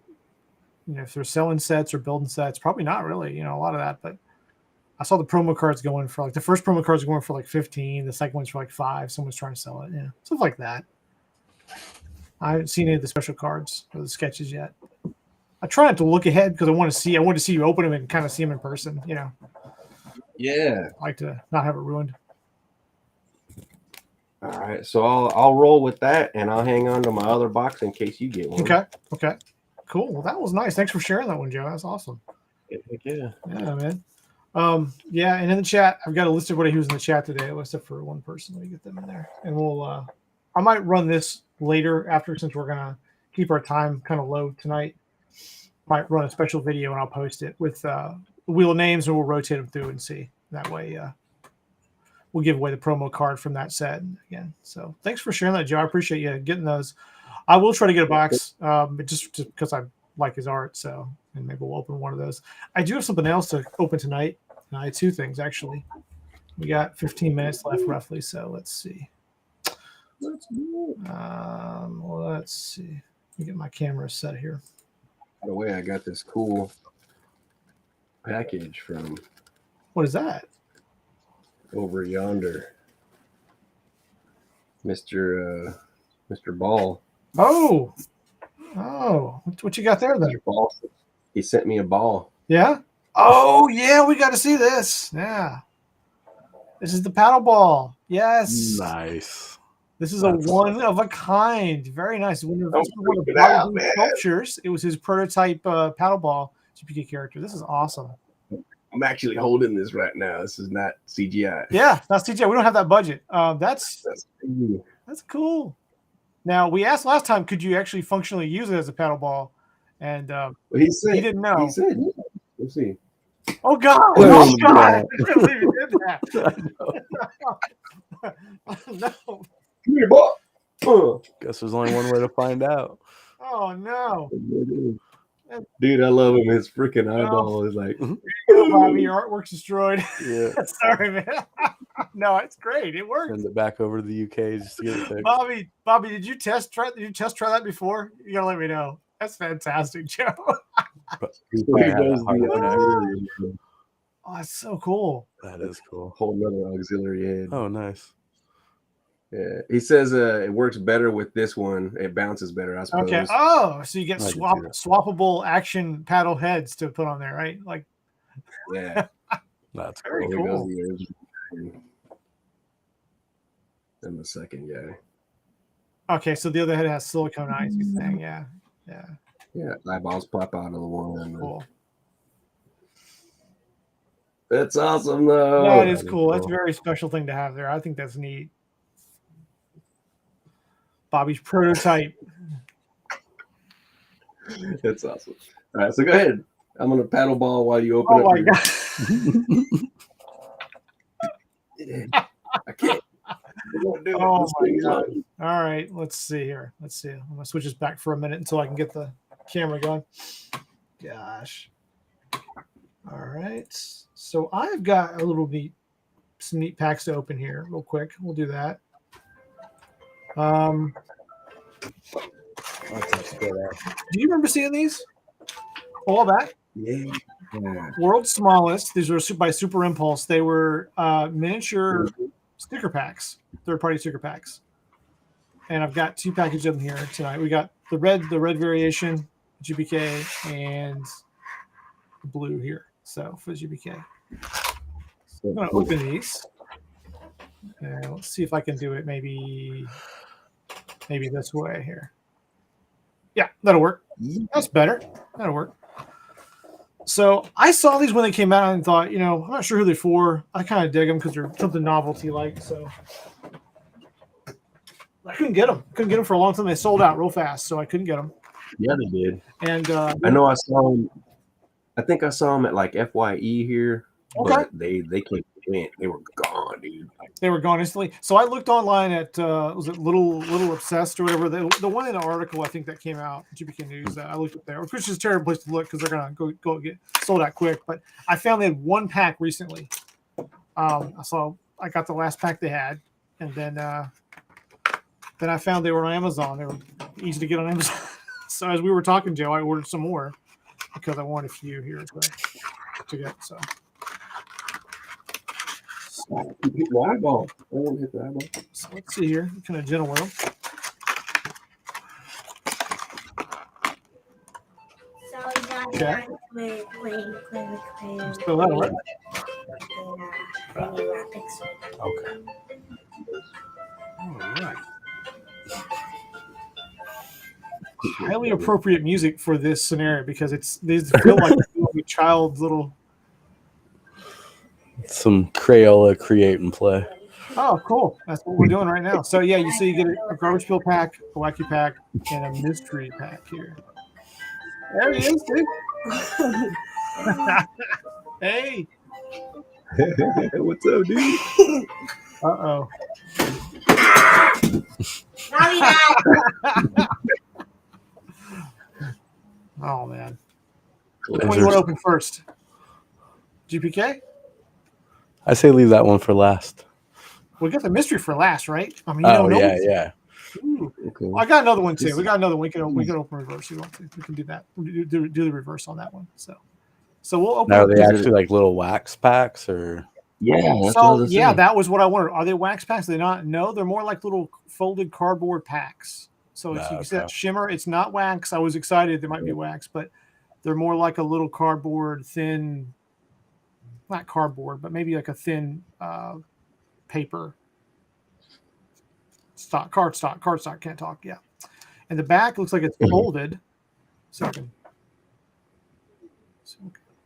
if they're selling sets or building sets. Probably not really. A lot of that, but I saw the promo cards going for the first promo cards going for like 15. The second one's for like 5. Someone's trying to sell it. Yeah, stuff like that. I haven't seen any of the special cards or the sketches yet. I try not to look ahead because I want to see you open them and kind of see them in person. Yeah. I like to not have it ruined. All right, so I'll roll with that, and I'll hang on to my other box in case you get one. Okay. Cool. Well, that was nice. Thanks for sharing that one, Joe. That's awesome. Yeah. Yeah, man. Yeah, and in the chat, I've got a list of what he was in the chat today, except for one person. Let me get them in there, and we'll. I might run this later after, since we're gonna keep our time kind of low tonight. Might run a special video and I'll post it with the wheel of names, and we'll rotate them through and see that way. we'll give away the promo card from that set again. So thanks for sharing that, Joe. I appreciate you getting those. I will try to get a box, just because I like his art. So, and maybe we'll open one of those. I do have something else to open tonight. I had 2 things actually. We got 15 minutes left roughly. So let's see. Let's see. Let me get my camera set here. By the way, I got this cool package from. What is that? Over yonder, Mr. Ball. Oh, what you got there then? Mr. Ball. He sent me a ball. Yeah. Oh yeah, we got to see this. Yeah. This is the paddle ball. Yes. Nice. This is a one of a kind. Very nice. One of the sculptures. It was his prototype paddle ball GPK character. This is awesome. I'm actually holding this right now. This is not CGI. Yeah, that's CGI. We don't have that budget. That's cool. Now, we asked last time, could you actually functionally use it as a paddle ball? And he said he didn't know. He said, let's see. Oh God! Oh God! I can't believe you did that. No. Come here, boy. Guess there's only one way to find out. Oh no. Dude, I love him. His freaking eyeball is like, Bobby, your artwork's destroyed. Yeah. Sorry, man. No, it's great. It worked. Send it back over to the UK just to get it fixed. Bobby, did you test try that before? You gotta let me know. That's fantastic, Joe. Oh, that's so cool. That is cool. Whole nother auxiliary head. Oh, nice. Yeah, he says it works better with this one. It bounces better, I suppose. Okay. Oh, so you get swappable action paddle heads to put on there, right? Like, yeah, that's very cool. And the second guy. Okay, so the other head has silicone eyes. You're saying, yeah. Eyeballs pop out of the one. Cool. That's awesome, though. That is cool. That's a very special thing to have there. I think that's neat. Bobby's prototype. That's awesome. All right, so go ahead. I'm gonna paddle ball while you open up. Oh my God! I can't. Oh my God! All right, let's see here. Let's see. I'm gonna switch this back for a minute until I can get the camera going. Gosh. All right. So I've got some neat packs to open here, real quick. We'll do that. Do you remember seeing these a while back? Yeah. World's smallest. These were by Super Impulse. They were miniature sticker packs, third-party sticker packs. And I've got 2 packages of them here tonight. We got the red variation, GPK, and the blue here. So for the GPK. So I'm going to open these. And let's see if I can do it maybe this way here. Yeah, that'll work. That's better. That'll work. So I saw these when they came out and thought, I'm not sure who they're for. I kind of dig them because they're something novelty-like. So I couldn't get them. Couldn't get them for a long time. They sold out real fast, so I couldn't get them. Yeah, they did. And I know I saw them. I think I saw them at like FYE here. Okay. But they came in. They were gone, dude. They were gone instantly. So I looked online at was it Little Obsessed or whatever. The one in the article I think that came out, GPK News. I looked up there, which is a terrible place to look because they're gonna go get sold out quick. But I found they had 1 pack recently. I got the last pack they had, and then I found they were on Amazon. They were easy to get on Amazon. So as we were talking, Joe, I ordered some more because I wanted a few here to get. So. Hit the eyeball. I won't hit the eyeball. So let's see here. Kind of gentle with them. Okay. So that'll work. Okay. All right. Highly appropriate music for this scenario because these feel like a child's little. Some Crayola create and play. Oh, cool. That's what we're doing right now. So, yeah, you get a garbage pail pack, a wacky pack, and a mystery pack here. There he is, dude. Hey. What's up, dude? Uh-oh. Oh, man. Which one you want to open first? GPK? I say leave that one for last. We got the mystery for last, right? I mean, yeah. Ooh. Okay. Well, I got another one too. We got another one. We can open reverse. If you want to. We can do that. Do the reverse on that one. So we'll open. Now, are they actually like little wax packs or? Yeah. So yeah, that was what I wanted. Are they wax packs? Are they not? No, they're more like little folded cardboard packs. So it's, you can see that shimmer. It's not wax. I was excited there might be wax, but they're more like a little cardboard, thin. Not cardboard, but maybe like a thin paper. Cardstock. Can't talk. Yeah, and the back looks like it's folded. So I'm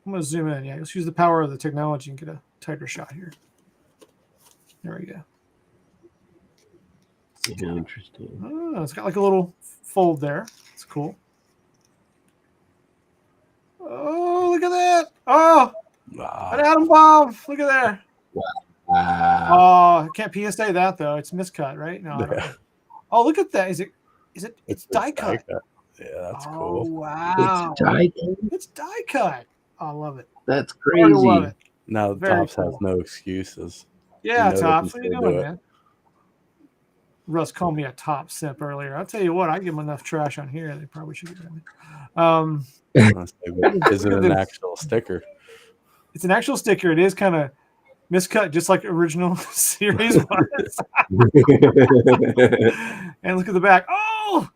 going to zoom in. Yeah, let's use the power of the technology and get a tighter shot here. There we go. Interesting. Oh, it's got like a little fold there. It's cool. Oh, look at that! Oh, an atom bomb! Look at there. Oh, I can't PSA that though. It's miscut, right? No. I don't know. Oh, look at that. Is it? It's die cut. Yeah, that's cool. Oh wow! It's die cut. Oh, I love it. That's crazy. Love it. Now Tops has no excuses. Yeah, Tops. What are you doing, man? Russ called me a top simp earlier. I'll tell you what, I give them enough trash on here. They probably should get rid of me. Is it an actual sticker? It's an actual sticker. It is kind of miscut, just like original series was. And look at the back. Oh,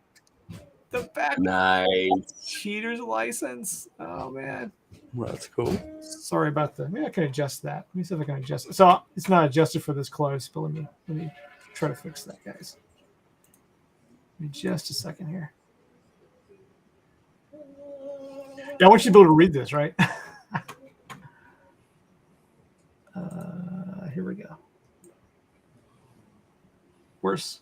the back. Nice. Cheater's license. Oh, man. Well, that's cool. Sorry about that. Maybe I can adjust that. Let me see if I can adjust it. So it's not adjusted for this close, but let me try to fix that, guys. Give me just a second here. Yeah, I want you to be able to read this, right? Here we go. Worse.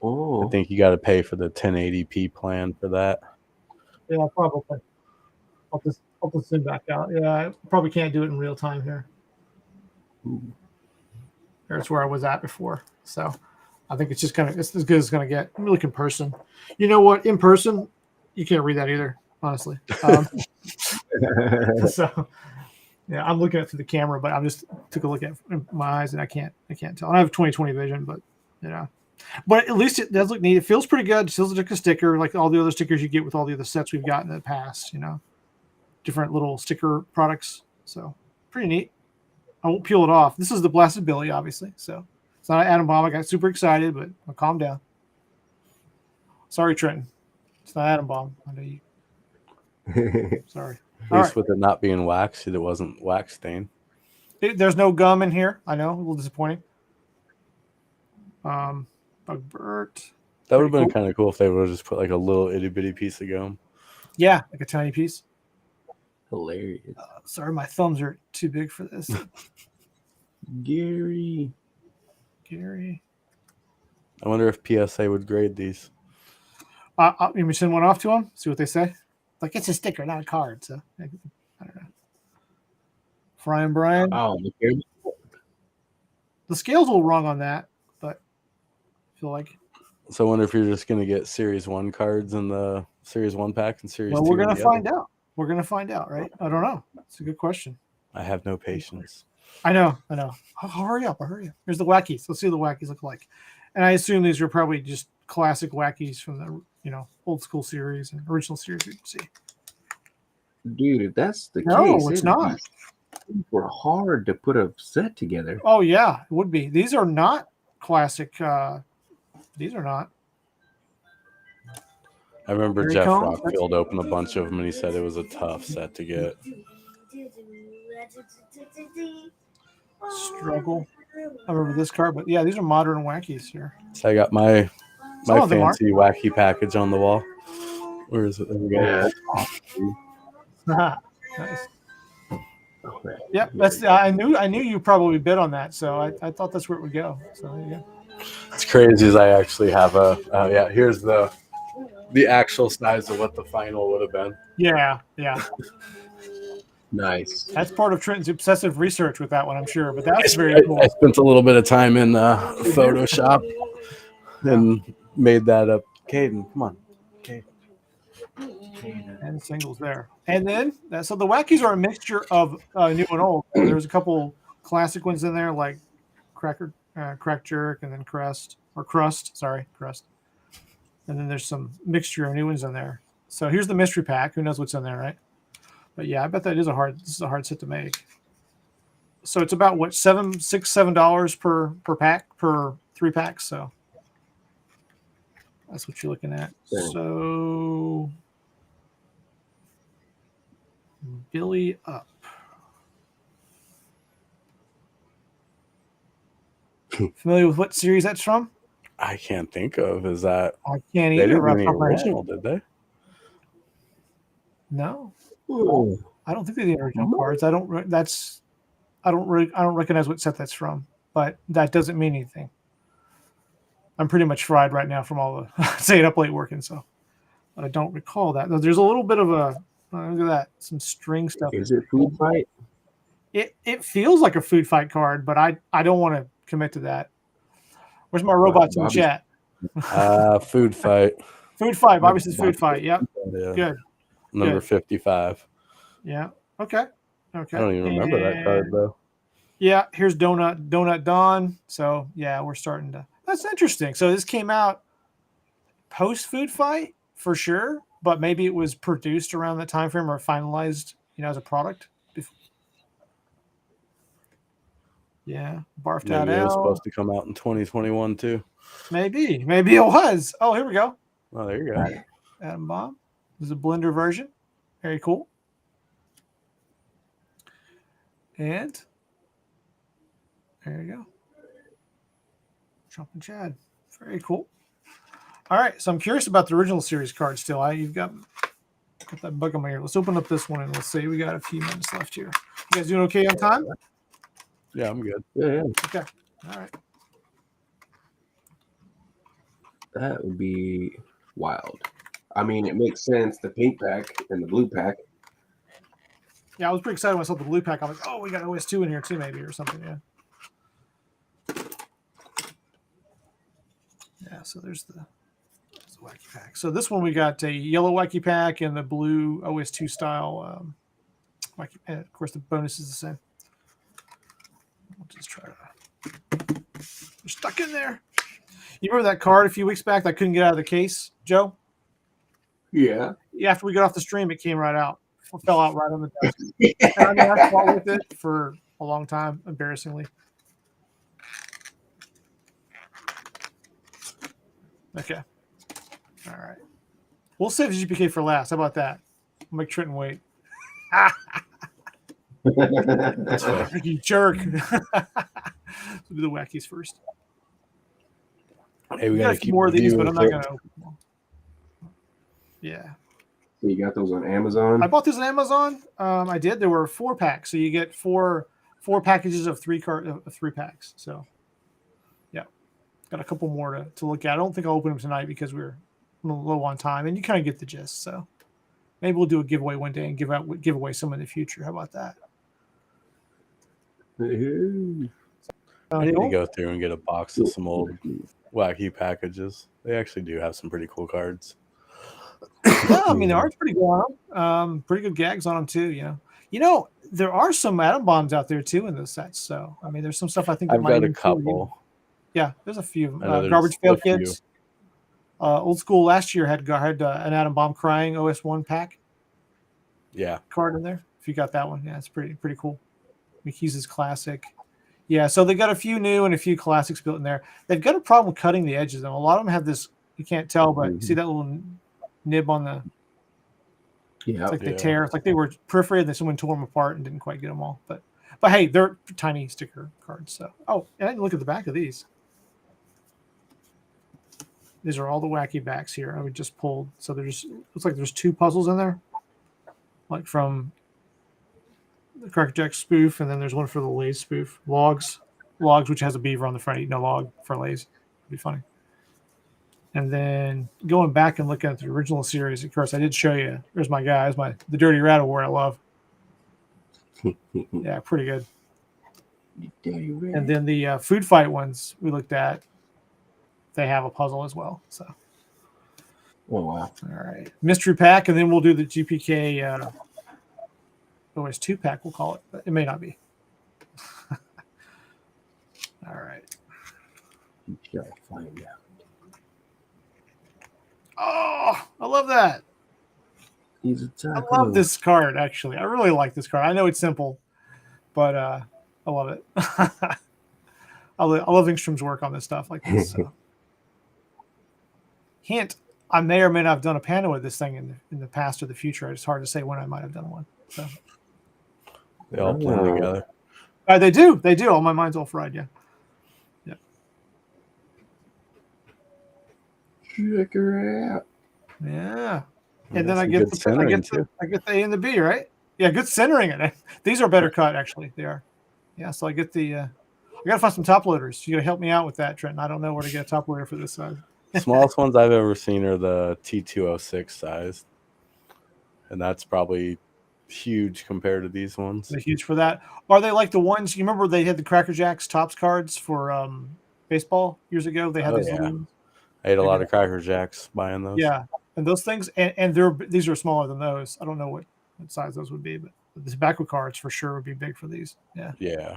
Oh, I think you got to pay for the 1080p plan for that. Yeah, probably. I'll just zoom back out. Yeah, I probably can't do it in real time here. There's where I was at before. So I think it's just it's as good as it's gonna get. Look in person. You know what? In person, you can't read that either, honestly. So yeah, I'm looking at it through the camera, but I just took a look at my eyes and I can't tell. I have 20/20 vision, but but at least it does look neat. It feels pretty good. It feels like a sticker, like all the other stickers you get with all the other sets we've gotten in the past. Different little sticker products. So pretty neat. I won't peel it off. This is the Blasted Billy, obviously. So it's not an atom bomb. I got super excited, but I'll calm down. Sorry, Trenton. It's not an atom bomb. I know you. Sorry. At least with it not being waxed, it wasn't wax stain. There's no gum in here. I know, a little disappointing. Bugbert. That would have been kind of cool if they would have just put like a little itty bitty piece of gum. Yeah, like a tiny piece. Hilarious. Sorry, my thumbs are too big for this. Gary. I wonder if PSA would grade these. You send one off to them, see what they say. Like, it's a sticker, not a card. So I don't know. Fry and Brian. Oh, the scale's a little wrong on that, but I feel like. So I wonder if you're just going to get Series 1 cards in the Series 1 pack and Series 2. Well, we're going to find out. We're going to find out, right? I don't know. It's a good question. I have no patience. I know. I'll hurry up. Here's the Wackies. Let's see what the Wackies look like. And I assume these are probably just classic Wackies from the old school series and original series we can see. Dude, if that's the case. No, it's not. These were hard to put a set together. Oh, yeah, it would be. These are not classic. These are not. I remember Jeff Rockfield opened a bunch of them and he said it was a tough set to get. Struggle. I remember this card, but yeah, these are modern Wackies here. So I got my fancy Wacky package on the wall. Where is it? There we go. Nice. Yep, that's. I knew you probably bid on that, so I thought that's where it would go. So there you go. It's crazy as I actually have a. Here's the actual size of what the final would have been. Yeah. Nice. That's part of Trenton's obsessive research with that one, I'm sure. But that's very cool. I spent a little bit of time in Photoshop and made that up. Caden, come on. Caden. And singles there. And then, so the Wackies are a mixture of new and old. There's a couple classic ones in there, like Crack Jerk, and then Crust. And then there's some mixture of new ones in there. So here's the mystery pack. Who knows what's in there, right? But yeah, I bet this is a hard set to make. So it's about what, $7 per pack, per 3 packs. So that's what you're looking at. So Billy up. Familiar with what series that's from? I can't think of. Is that I can't they either. didn't do any original, did they? No. Ooh. I don't think they're the original cards. I don't recognize what set that's from, but that doesn't mean anything. I'm pretty much fried right now from all the staying up late working, so I don't recall that. There's a little bit of a look at that, some string stuff. Is it Food Fight? It feels like a Food Fight card, but I don't want to commit to that. Where's my robots in the chat? Food Fight. Food Fight. Bobby says Food Fight. Yep. Yeah. Good. Number 55. Yeah. Okay. I don't even remember that card though. Yeah. Here's Donut Dawn. So yeah, we're starting to. That's interesting. So this came out post Food Fight for sure, but maybe it was produced around that time frame or finalized, as a product. Yeah, barfed out. Maybe it was supposed to come out in 2021 too. Maybe it was. Oh, here we go. Oh, there you go. Atom Bomb. This is a blender version. Very cool. And there you go. Trump and Chad. Very cool. All right, so I'm curious about the original series card still. You've got that bug on my ear. Let's open up this one and let's see. We got a few minutes left here. You guys doing okay on time? Yeah, I'm good. Yeah. Okay. All right. That would be wild. I mean, it makes sense, the pink pack and the blue pack. Yeah, I was pretty excited when I saw the blue pack. I was like, oh, we got OS2 in here too, maybe, or something. Yeah. Yeah, so there's the Wacky pack. So this one we got a yellow Wacky pack and the blue OS2 style Wacky. And of course, the bonus is the same. We'll just try to. You're stuck in there. You remember that card a few weeks back that couldn't get out of the case, Joe? Yeah. After we got off the stream, it came right out. It fell out right on the desk. And I fought with it for a long time, embarrassingly. Okay. All right. We'll save GPK for last. How about that? We'll make Trenton wait. You jerk. We'll do the Wackies first. Hey, we got a few more of these, but I'm not going to open them. Yeah. So you got those on Amazon? I bought these on Amazon. I did. There were 4 packs, so you get four packages of 3 packs. So, yeah, got a couple more to look at. I don't think I'll open them tonight because we're a little low on time, and you kind of get the gist. So, maybe we'll do a giveaway one day and give away some in the future. How about that? I need to go through and get a box of some old Wacky packages. They actually do have some pretty cool cards. Yeah, I mean, the art's pretty good on them. Pretty good gags on them too. There are some atom bombs out there too in those sets. So I mean, there's some stuff I think I've got a couple. Yeah, there's a few. Garbage Pail Kids. Old School last year had an atom bomb crying OS1 pack. Yeah, card in there. If you got that one, yeah, it's pretty cool. McKee's classic. Yeah, so they got a few new and a few classics built in there. They've got a problem cutting the edges. And a lot of them have this. You can't tell, but you see that little nib on the. Yeah, it's like they tear. It's like they were perforated, and then someone tore them apart and didn't quite get them all. But hey, they're tiny sticker cards. So and I didn't look at the back of these. These are all the Wacky backs here. I just pulled. So looks like there's 2 puzzles in there, like from the Cracker Jack spoof, and then there's one for the Lay's spoof. Logs, which has a beaver on the front. Eating a log for Lay's. It'd be funny. And then going back and looking at the original series, of course, I did show you. There's my guys, the Dirty Rat Award I love. Yeah, pretty good. Daddy ready? And then the food fight ones we looked at, they have a puzzle as well. So, Oh wow. all right, mystery pack, and then we'll do the GPK. It's 2-pack, we'll call it, but it may not be. All right. You shall find out. Oh, I love that. He's a I taco. love this card, actually. I really like this card. I know it's simple, but I love it. I love Ingstrom's work on this stuff like this. So. Hint, I may or may not have done a panel with this thing in the past or the future. It's hard to say when I might have done one. So. They all blend together. They do. They do. All my mind's all fried, yeah. Yeah. Check her out. Yeah. And then That's I some get good the centering, too. I get the A and the B, right? Yeah, good centering it. These are better cut, actually. They are. Yeah, so I get the I gotta find some top loaders. You gotta help me out with that, Trenton. I don't know where to get a top loader for this size. Smallest ones I've ever seen are the T206 size. And that's probably huge compared to these ones. They're huge for that. Are they like the ones you remember they had the Cracker Jacks tops cards for baseball years ago? They had these little ones. I ate a lot of Cracker Jacks buying those. Yeah. And those things and these are smaller than those. I don't know what size those would be, but the tobacco cards for sure would be big for these. Yeah. Yeah.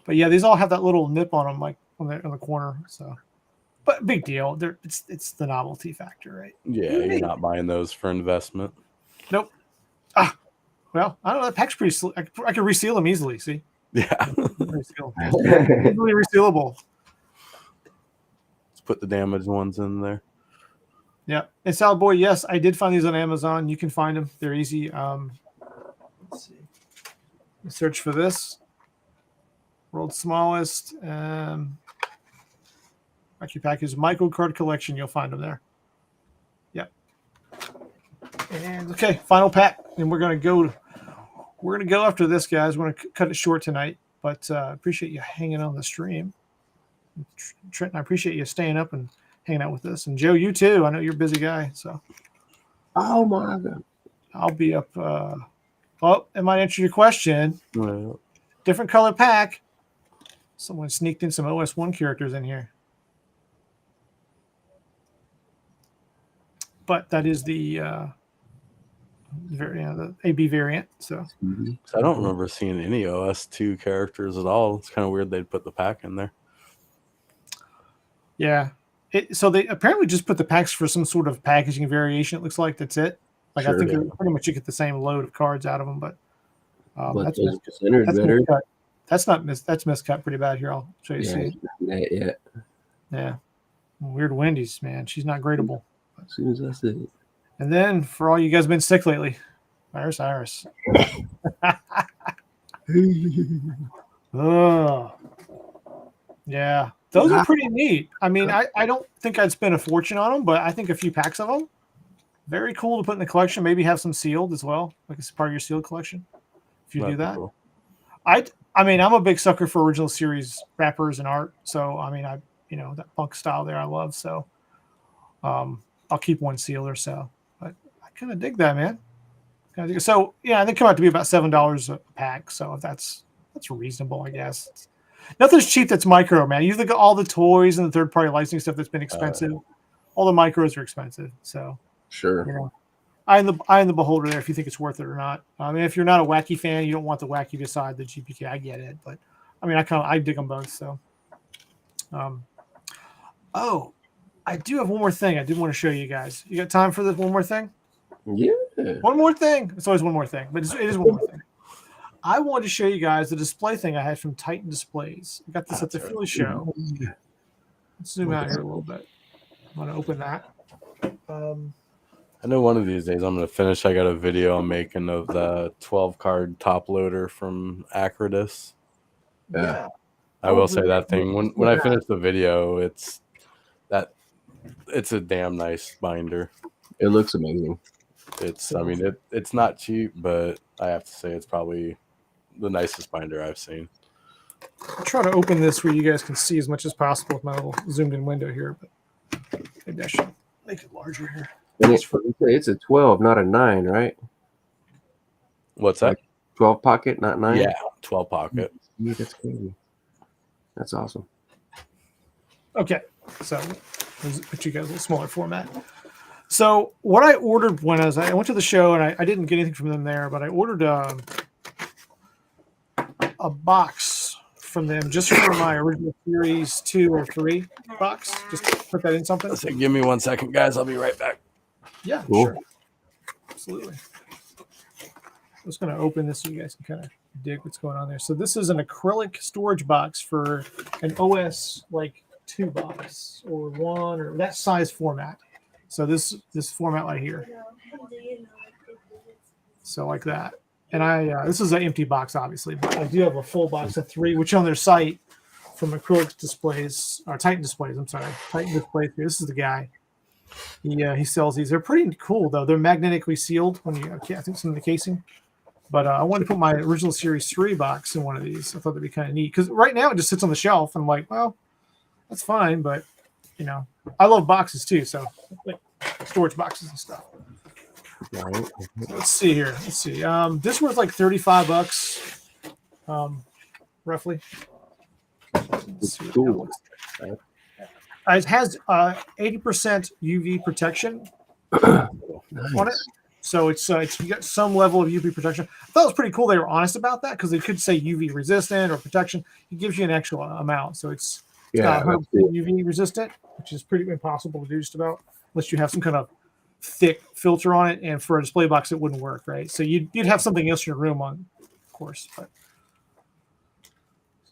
But yeah, these all have that little nip on them, like on the corner. So, but big deal. It's the novelty factor, right? Yeah, you're not buying those for investment. Nope. Well, I don't know. That pack's pretty. I can reseal them easily. See? Yeah. Easily resealable. Let's put the damaged ones in there. Yeah. And Salad Boy, yes, I did find these on Amazon. You can find them. They're easy. Let's see. Search for this. World's smallest Wacky Package micro card collection. You'll find them there. Yep. And okay, final pack, and we're gonna go after this, guys. We're gonna cut it short tonight, but appreciate you hanging on the stream. Trenton, I appreciate you staying up and hanging out with us, and Joe, you too. I know you're a busy guy, so. Oh my God. I'll be up. Oh, it might answer your question. Well, Different color pack. Someone sneaked in some OS1 characters in here. But that is the the AB variant. So I don't remember seeing any OS2 characters at all. It's kind of weird they'd put the pack in there. yeah, so they apparently just put the packs for some sort of packaging variation. It looks like that's it. Like Sure, I think yeah. pretty much you get the same load of cards out of them, but But that's those centered that's better. miscut. That's miscut pretty bad here. I'll show you. Yeah, See. yeah. Yeah, weird Wendy's, man. She's not gradable. As soon as I said it. And then for all you guys been sick lately, Iris. Oh, yeah, those are pretty neat. I mean, I don't think I'd spend a fortune on them, but I think a few packs of them, very cool to put in the collection. Maybe have some sealed as well, like it's part of your sealed collection. If you That'd do be that, cool. I mean, I'm a big sucker for original series wrappers and art. So I mean, that punk style there I love. So I'll keep one sealed or so. But I kind of dig that, man. So yeah, they come out to be about $7 a pack. So if that's reasonable, I guess. Nothing's cheap that's micro, man. You look at all the toys and the third-party licensing stuff that's been expensive. All the micros are expensive. So Sure. eye in the beholder there if you think it's worth it or not. I mean, if you're not a Wacky fan, you don't want the Wacky beside the GPK. I get it, but I mean, I dig them both. So, I do have one more thing I did want to show you guys. You got time for this one more thing? Yeah. One more thing. It's always one more thing, but it is one more thing. I wanted to show you guys the display thing I had from Titan Displays. I got this at the Philly show. Let's zoom out here a little bit. I'm going to open that. I know one of these days I'm going to finish. I got a video I'm making of the 12-card top loader from Acrylic. Yeah. I will say that thing. When I finish the video, it's a damn nice binder. It looks amazing. I mean, it's not cheap, but I have to say it's probably the nicest binder I've seen. I'll try to open this where you guys can see as much as possible with my little zoomed in window here, but maybe I should make it larger here. And it's a 12, not a 9, right? What's that? 12 pocket, not 9? Yeah, 12 pocket. Yeah, that's crazy. That's awesome. Okay, so let's put you guys a little smaller format. So what I ordered when I went to the show, and I didn't get anything from them there, but I ordered a box from them just for my original Series 2 or 3 box. Just put that in something. So give me 1 second, guys. I'll be right back. Yeah, Cool. sure. Absolutely. I'm just going to open this so you guys can kind of dig what's going on there. So this is an acrylic storage box for an OS like 2 box or 1 or that size format. So this format right here. So like that. And this is an empty box, obviously, but I do have a full box of 3, which on their site from Acrylic Displays or Titan Displays. I'm sorry, Titan Displays. This is the guy. He sells these. They're pretty cool though. They're magnetically sealed when you. I think it's in the casing. But I wanted to put my original Series 3 box in one of these. I thought that'd be kind of neat because right now it just sits on the shelf. And I'm like, well, that's fine, but I love boxes too. So like storage boxes and stuff. Right. Let's see here. Let's see. This was like $35, roughly. Let's see Cool. it has 80% UV protection on it, so it's you got some level of UV protection. I thought it was pretty cool. They were honest about that because they could say UV resistant or protection. It gives you an actual amount, so it's not 100% UV resistant, which is pretty impossible to do just about unless you have some kind of thick filter on it, and for a display box it wouldn't work, right? So you'd have something else in your room on, of course. But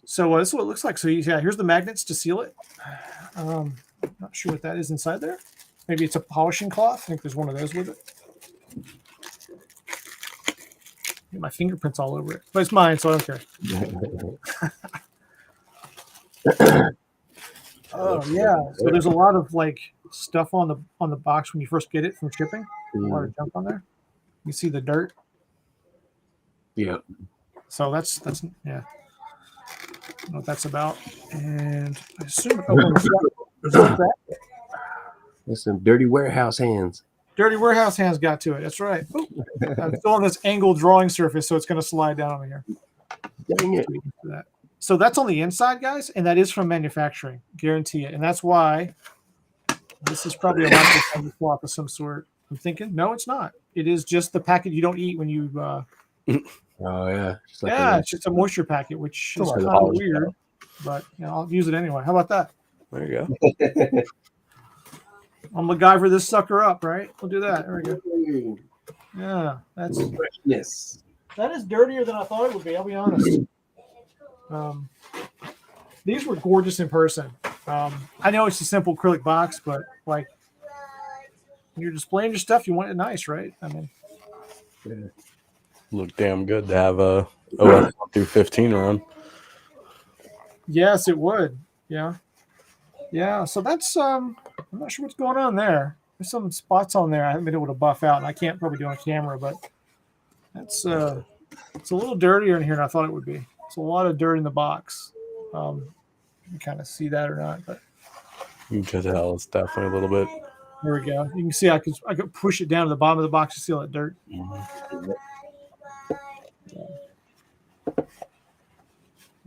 so this is what it looks like. So yeah, here's the magnets to seal it. Not sure what that is inside there. Maybe it's a polishing cloth. I think there's one of those with it. Get my fingerprints all over it, but it's mine, so I don't care. Oh yeah, so there's a lot of like stuff on the box when you first get it from shipping. A lot of junk on there. You see the dirt. Yeah. So that's yeah. I don't know what that's about. And I assume There's some dirty warehouse hands. dirty warehouse hands got to it. That's right. Ooh. I'm still on this angled drawing surface, so it's going to slide down on here. Dang it. So that's on the inside, guys, and that is from manufacturing. Guarantee it. And that's why this is probably a microfiber cloth of some sort. I'm thinking, no, it's not. It is just the packet you don't eat when you. Oh yeah. Just like it's just a moisture packet, which is kind of weird, but I'll use it anyway. How about that? There you go. I'm MacGyver this sucker up, right? We'll do that. There we go. Yeah, that's freshness. that is dirtier than I thought it would be. I'll be honest. These were gorgeous in person. I know it's a simple acrylic box, but like when you're displaying your stuff, you want it nice, right? I mean, Look damn good to have a OS through 15 run. yes, it would. Yeah. So that's I'm not sure what's going on there. There's some spots on there I haven't been able to buff out, and I can't probably do on camera, but that's it's a little dirtier in here than I thought it would be. It's a lot of dirt in the box. You kind of see that or not, but You can tell it's definitely a little bit. there we go. You can see I could push it down to the bottom of the box to seal that dirt.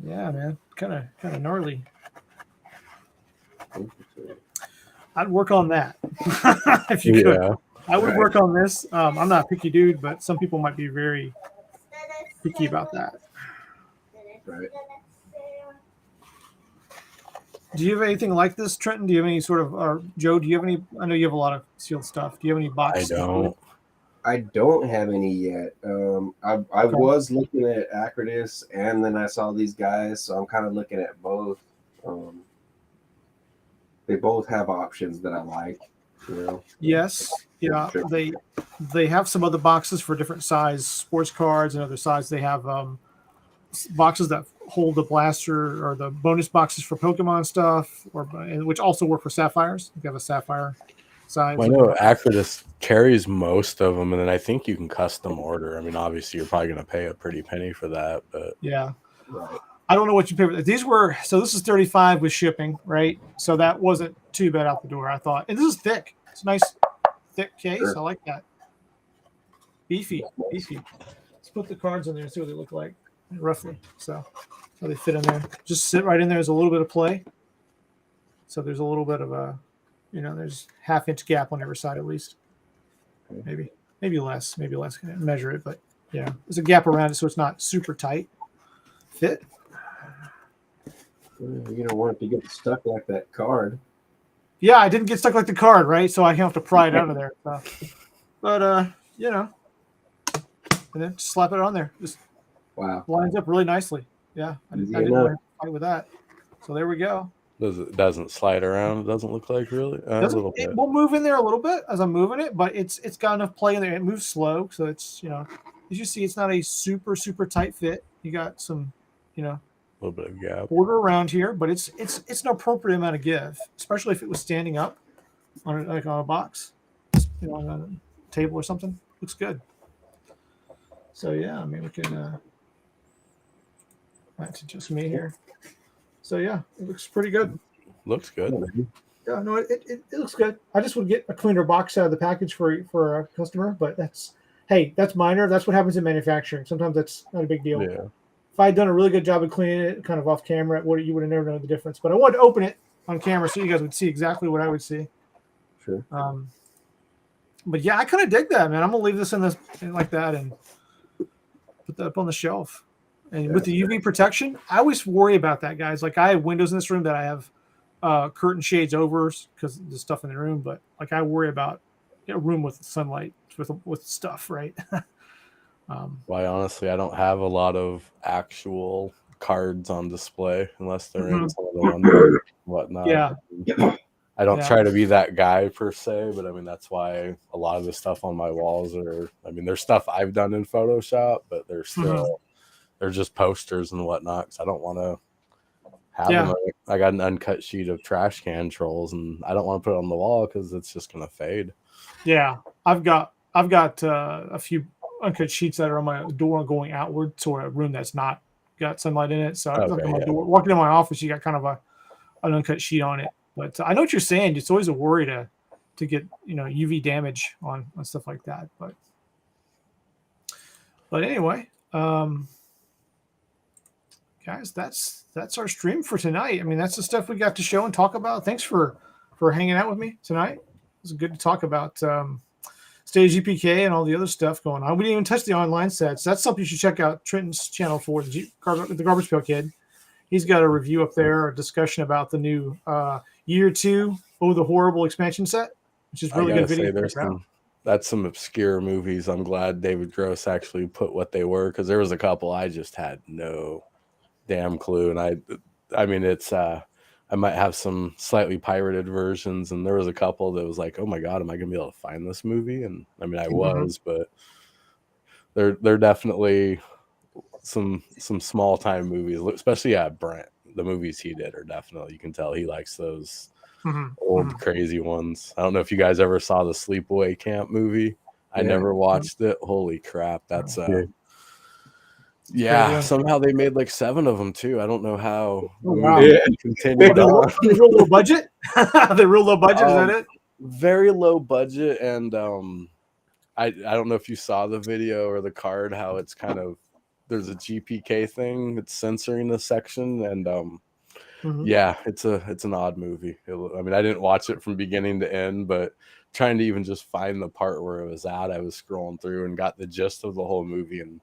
Yeah, man, kind of gnarly. I'd work on that if you could. Yeah. I would work on this. I'm not a picky dude, but some people might be very picky about that. Right. Do you have anything like this, Trenton? Do you have any sort of, or Joe? Do you have any? I know you have a lot of sealed stuff. Do you have any boxes? I don't have any yet. I was looking at Acrylic, and then I saw these guys, so I'm kind of looking at both. They both have options that I like. Yes. Yeah. They have some other boxes for different size sports cards and other size. They have boxes that hold the blaster or the bonus boxes for Pokemon stuff, which also work for Sapphires. You have a Sapphire size. I know Acrylic carries most of them, and then I think you can custom order. I mean, obviously, you're probably going to pay a pretty penny for that, but yeah. Right. I don't know what you pay for. These were, so this is $35 with shipping, right? So that wasn't too bad out the door, I thought. And this is thick. It's a nice thick case. Sure. I like that. Beefy. put the cards in there and see what they look like roughly. So how they fit in there. Just sit right in there. There's a little bit of play. So there's a little bit of a, there's 1/2 inch gap on every side at least. Maybe less. Can't measure it, but yeah, there's a gap around it, so it's not super tight fit. You don't want it to get stuck like that card. Yeah, I didn't get stuck like the card, right? So I have to pry it out of there. So. But and then just slap it on there. Just lines up really nicely. Yeah, I didn't want to fight with that. So there we go. Doesn't slide around. It doesn't look like really a little bit. It will move in there a little bit as I'm moving it, but it's got enough play in there. It moves slow, so it's as you see, it's not a super tight fit. You got some a little bit of gap border around here, but it's an appropriate amount of give, especially if it was standing up on a box, on a table or something. Looks good. So yeah, I mean we can. That's just me here. So yeah, it looks pretty good. Looks good. Yeah, no, it looks good. I just would get a cleaner box out of the package for a customer, but that's minor. That's what happens in manufacturing. Sometimes that's not a big deal. Yeah. If I had done a really good job of cleaning it, kind of off camera, you would have never known the difference. But I wanted to open it on camera so you guys would see exactly what I would see. Sure. But yeah, I kind of dig that, man. I'm gonna leave this in like that and put that up on the shelf. And with the UV protection, I always worry about that, guys. Like I have windows in this room that I have curtain shades over because the stuff in the room, but like I worry about a room with sunlight with stuff, right? Why honestly, I don't have a lot of actual cards on display unless they're in some of the ones and whatnot. Yeah. I don't try to be that guy per se, but I mean that's why a lot of the stuff on my walls there's stuff I've done in Photoshop, but they're still they're just posters and whatnot. Because I don't want to have them. I got an uncut sheet of trash can trolls, and I don't want to put it on the wall because it's just gonna fade. Yeah, I've got a few uncut sheets that are on my door going outward to a room that's not got sunlight in it. So walking in my office, you got kind of an uncut sheet on it. But I know what you're saying. It's always a worry to get UV damage on stuff like that. But anyway, guys, that's our stream for tonight. I mean, that's the stuff we got to show and talk about. Thanks for hanging out with me tonight. It was good to talk about State of GPK and all the other stuff going on. We didn't even touch the online sets. That's something you should check out Trenton's channel for, the Garbage Pail Kid. He's got a review up there, a discussion about the new Year 2, the Horrible expansion set, which is really good video. That's some obscure movies. I'm glad David Gross actually put what they were, because there was a couple I just had no damn clue. And I mean, it's I might have some slightly pirated versions, and there was a couple that was like, oh my god, am I gonna be able to find this movie? And I mean, I was, but they're definitely some small time movies, especially Brent. The movies he did are definitely, you can tell he likes those old crazy ones. I don't know if you guys ever saw the Sleepaway Camp movie. I never watched it. Holy crap, that's somehow they made like 7 of them too. I don't know how. Continued on. The real low budget. The real low budget, is that it? Very low budget, and I don't know if you saw the video or the card, how it's kind of, there's a GPK thing, it's censoring the section, and it's an odd movie. I mean, I didn't watch it from beginning to end, but trying to even just find the part where it was at, I was scrolling through and got the gist of the whole movie, and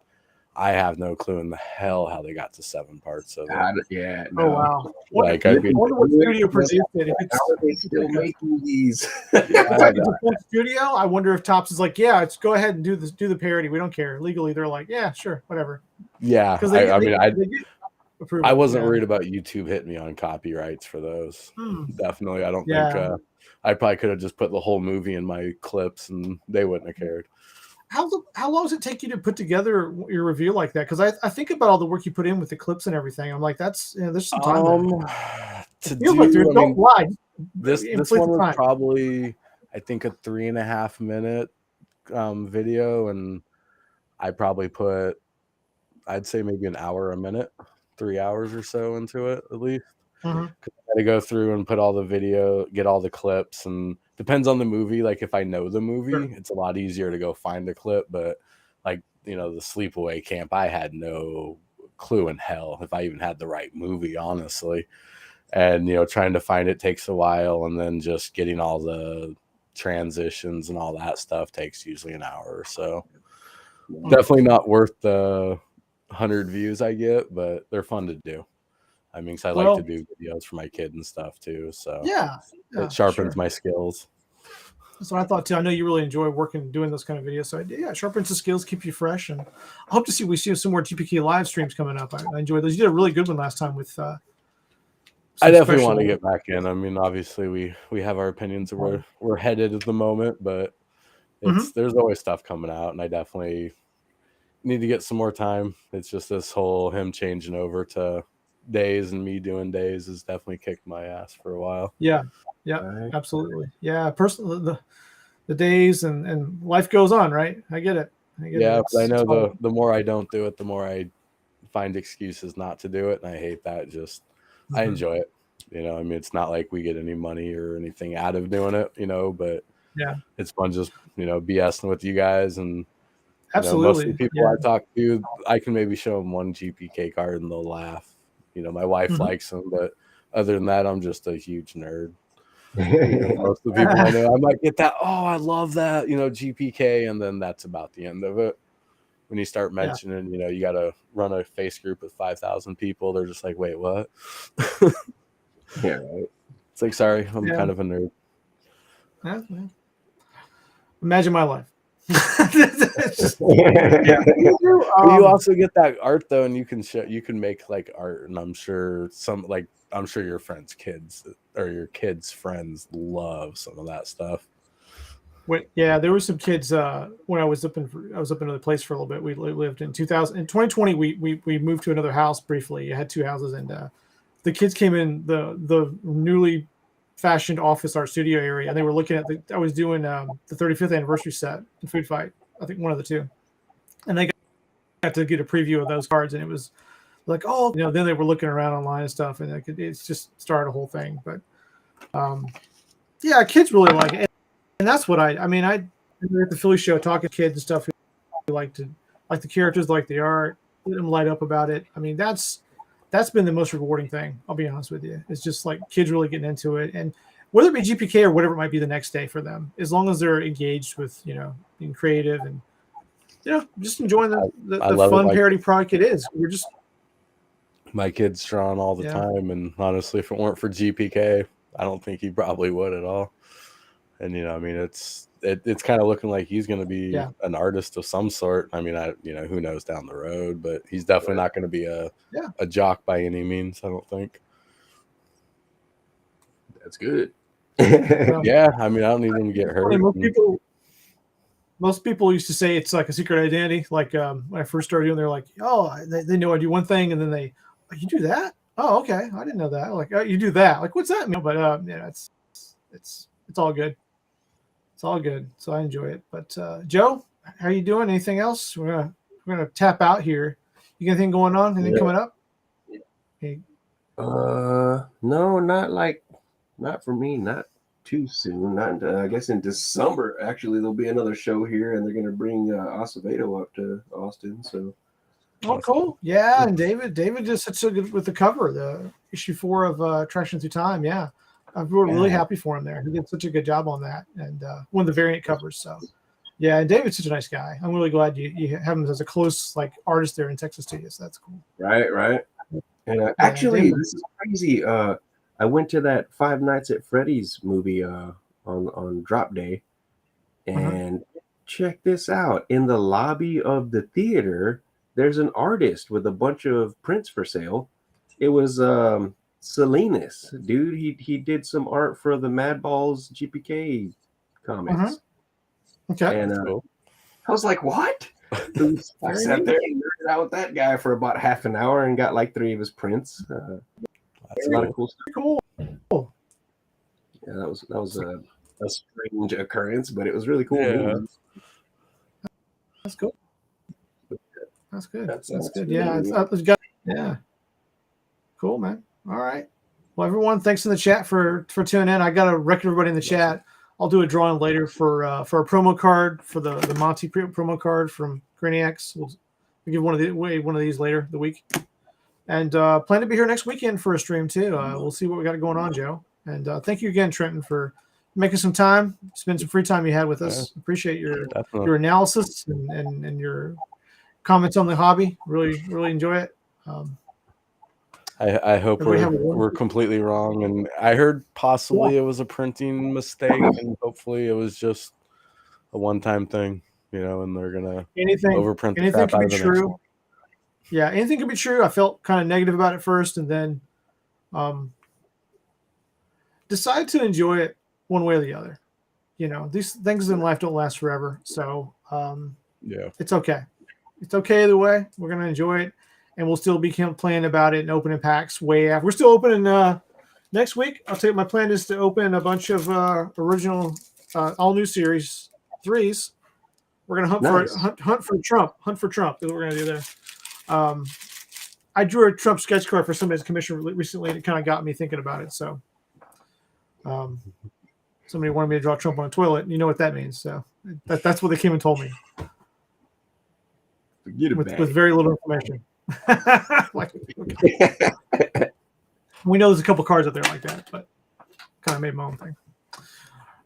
I have no clue in the hell how they got to 7 parts of it. Oh wow! Like, I wonder what studio produced it. How are they still making these? Studio. I wonder if Topps is like, let's go ahead and do the parody. We don't care. Legally, they're like, yeah, sure, whatever. Yeah, I wasn't worried about YouTube hitting me on copyrights for those. Definitely, I don't think I probably could have just put the whole movie in my clips, and they wouldn't have cared. How long does it take you to put together your review like that? Because I think about all the work you put in with the clips and everything. I'm like, there's some time don't lie. This one was probably, I think, a 3.5 minute video, and I probably put, I'd say maybe an hour a minute, 3 hours or so into it at least. I had to go through and put all the video, get all the clips, and depends on the movie. Like if I know the movie, it's a lot easier to go find a clip. But like the sleepaway camp, I had no clue in hell if I even had the right movie, honestly. And trying to find it takes a while, and then just getting all the transitions and all that stuff takes usually an hour or so. Definitely not worth the 100 views I get, but they're fun to do. I mean, 'cause I like to do videos for my kid and stuff too, so yeah, it sharpens my skills. That's what I thought too. I know you really enjoy doing those kind of videos. So it sharpens the skills, keep you fresh, and I hope to see some more GPK live streams coming up. I enjoy those. You did a really good one last time with. I definitely want to get back in. I mean, obviously we have our opinions of where we're headed at the moment, but there's always stuff coming out, and I definitely need to get some more time. It's just this whole him changing over to days and me doing days has definitely kicked my ass for a while. Yeah, absolutely. Yeah, personally, the days and life goes on, right? I get it. But I know the more I don't do it, the more I find excuses not to do it, and I hate that. Just I enjoy it. I mean, it's not like we get any money or anything out of doing it, but it's fun just BSing with you guys. And absolutely, most of the people I talk to, I can maybe show them one GPK card and they'll laugh. My wife likes them, but other than that, I'm just a huge nerd. Most of the people I know, I might get that. Oh, I love that, GPK, and then that's about the end of it. When you start mentioning, you got to run a face group with 5,000 people, they're just like, wait, what? Yeah, right. It's like, sorry, I'm kind of a nerd. Yeah. Imagine my life. You also get that art though, and you can make like art, and I'm sure your friends' kids or your kids' friends love some of that stuff. There were some kids when I was up in another place for a little bit. We lived in 2020. We moved to another house briefly. I had two houses, and the kids came in the newly fashioned office art studio area, and they were looking at I was doing the 35th anniversary set in Food Fight. I think one of the two, and they got to get a preview of those cards, and it was like, oh, then they were looking around online and stuff, and it's just started a whole thing. But kids really like it, and that's what I mean. I at the Philly show talking to kids and stuff who like the characters, like the art, let them light up about it. I mean, that's been the most rewarding thing. I'll be honest with you. It's just like kids really getting into it, and whether it be GPK or whatever it might be the next day for them, as long as they're engaged with being creative and just enjoying the fun parody product it is. My kid's drawn all the time, and honestly, if it weren't for GPK, I don't think he probably would at all. And I mean, it's kind of looking like he's going to be an artist of some sort. I mean, who knows down the road, but he's definitely not going to be a jock by any means, I don't think. That's good. Yeah, I mean, I don't need him to get hurt. Most people used to say it's like a secret identity. Like when I first started doing, they're like, "Oh, they know I do one thing, and then you do that? Oh, okay, I didn't know that. Like, oh, you do that? Like, what's that mean?" But it's all good. It's all good. So I enjoy it. But Joe, how are you doing? Anything else? We're gonna tap out here. You got anything going on? Anything coming up? Hey. No, not for me. Not too soon. Not I guess in December. Actually, there'll be another show here, and they're gonna bring Acevedo up to Austin. So. Oh, cool. Yeah, and David just did so good with the cover, the issue 4 of Traction Through Time. Yeah. We're really happy for him there. He did such a good job on that, and one of the variant covers. So, yeah, and David's such a nice guy. I'm really glad you have him as a close artist there in Texas to you. So that's cool. Right. And actually, this is crazy. I went to that Five Nights at Freddy's movie on drop day, and check this out. In the lobby of the theater, there's an artist with a bunch of prints for sale. It was Salinas, dude. He did some art for the Madballs GPK comics. Okay. And cool. I was like, what? I sat there and nerded out with that guy for about half an hour and got like 3 of his prints. That's a lot of cool stuff. Cool. Yeah, that was a strange occurrence, but it was really cool. Yeah. That's cool. That's good. That's good. Really yeah. Cool, man. All right. Well, everyone, thanks in the chat for tuning in. I got to record everybody in the chat. I'll do a drawing later for a promo card for the Monty promo card from Craniacs. We'll give one of these later the week, and plan to be here next weekend for a stream too. We'll see what we got going on, Joe. And thank you again, Trenton, for making some time, spend some free time you had with us. Appreciate your analysis and your comments on the hobby. Really enjoy it. I hope we're completely wrong, and I heard possibly it was a printing mistake, and hopefully it was just a one-time thing, and they're gonna overprint the crap out of the next one. Yeah, anything can be true. I felt kind of negative about it first, and then decided to enjoy it one way or the other. These things in life don't last forever, so it's okay. It's okay either way. We're gonna enjoy it. And we'll still be playing about it and opening packs way after. We're still opening next week. I'll tell you, my plan is to open a bunch of original, all new series 3s. We're gonna hunt for Trump. Hunt for Trump is what we're gonna do there. I drew a Trump sketch card for somebody's commission recently, and it kind of got me thinking about it. So, somebody wanted me to draw Trump on a toilet. And you know what that means. So that's what they came and told me. With very little information. We know there's a couple cards out there like that, but kind of made my own thing.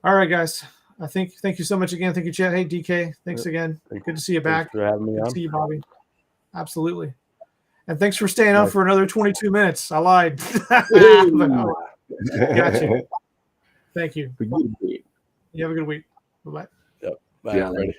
All right, guys. Thank you so much again. Thank you, Chet. Hey, DK. Thanks again. Good to see you back. Thanks for having me on. Good to see you, Bobby. Absolutely. And thanks for staying on for another 22 minutes. I lied. Got you. Thank you. You have a good week. Bye-bye. Yep. Bye, everybody.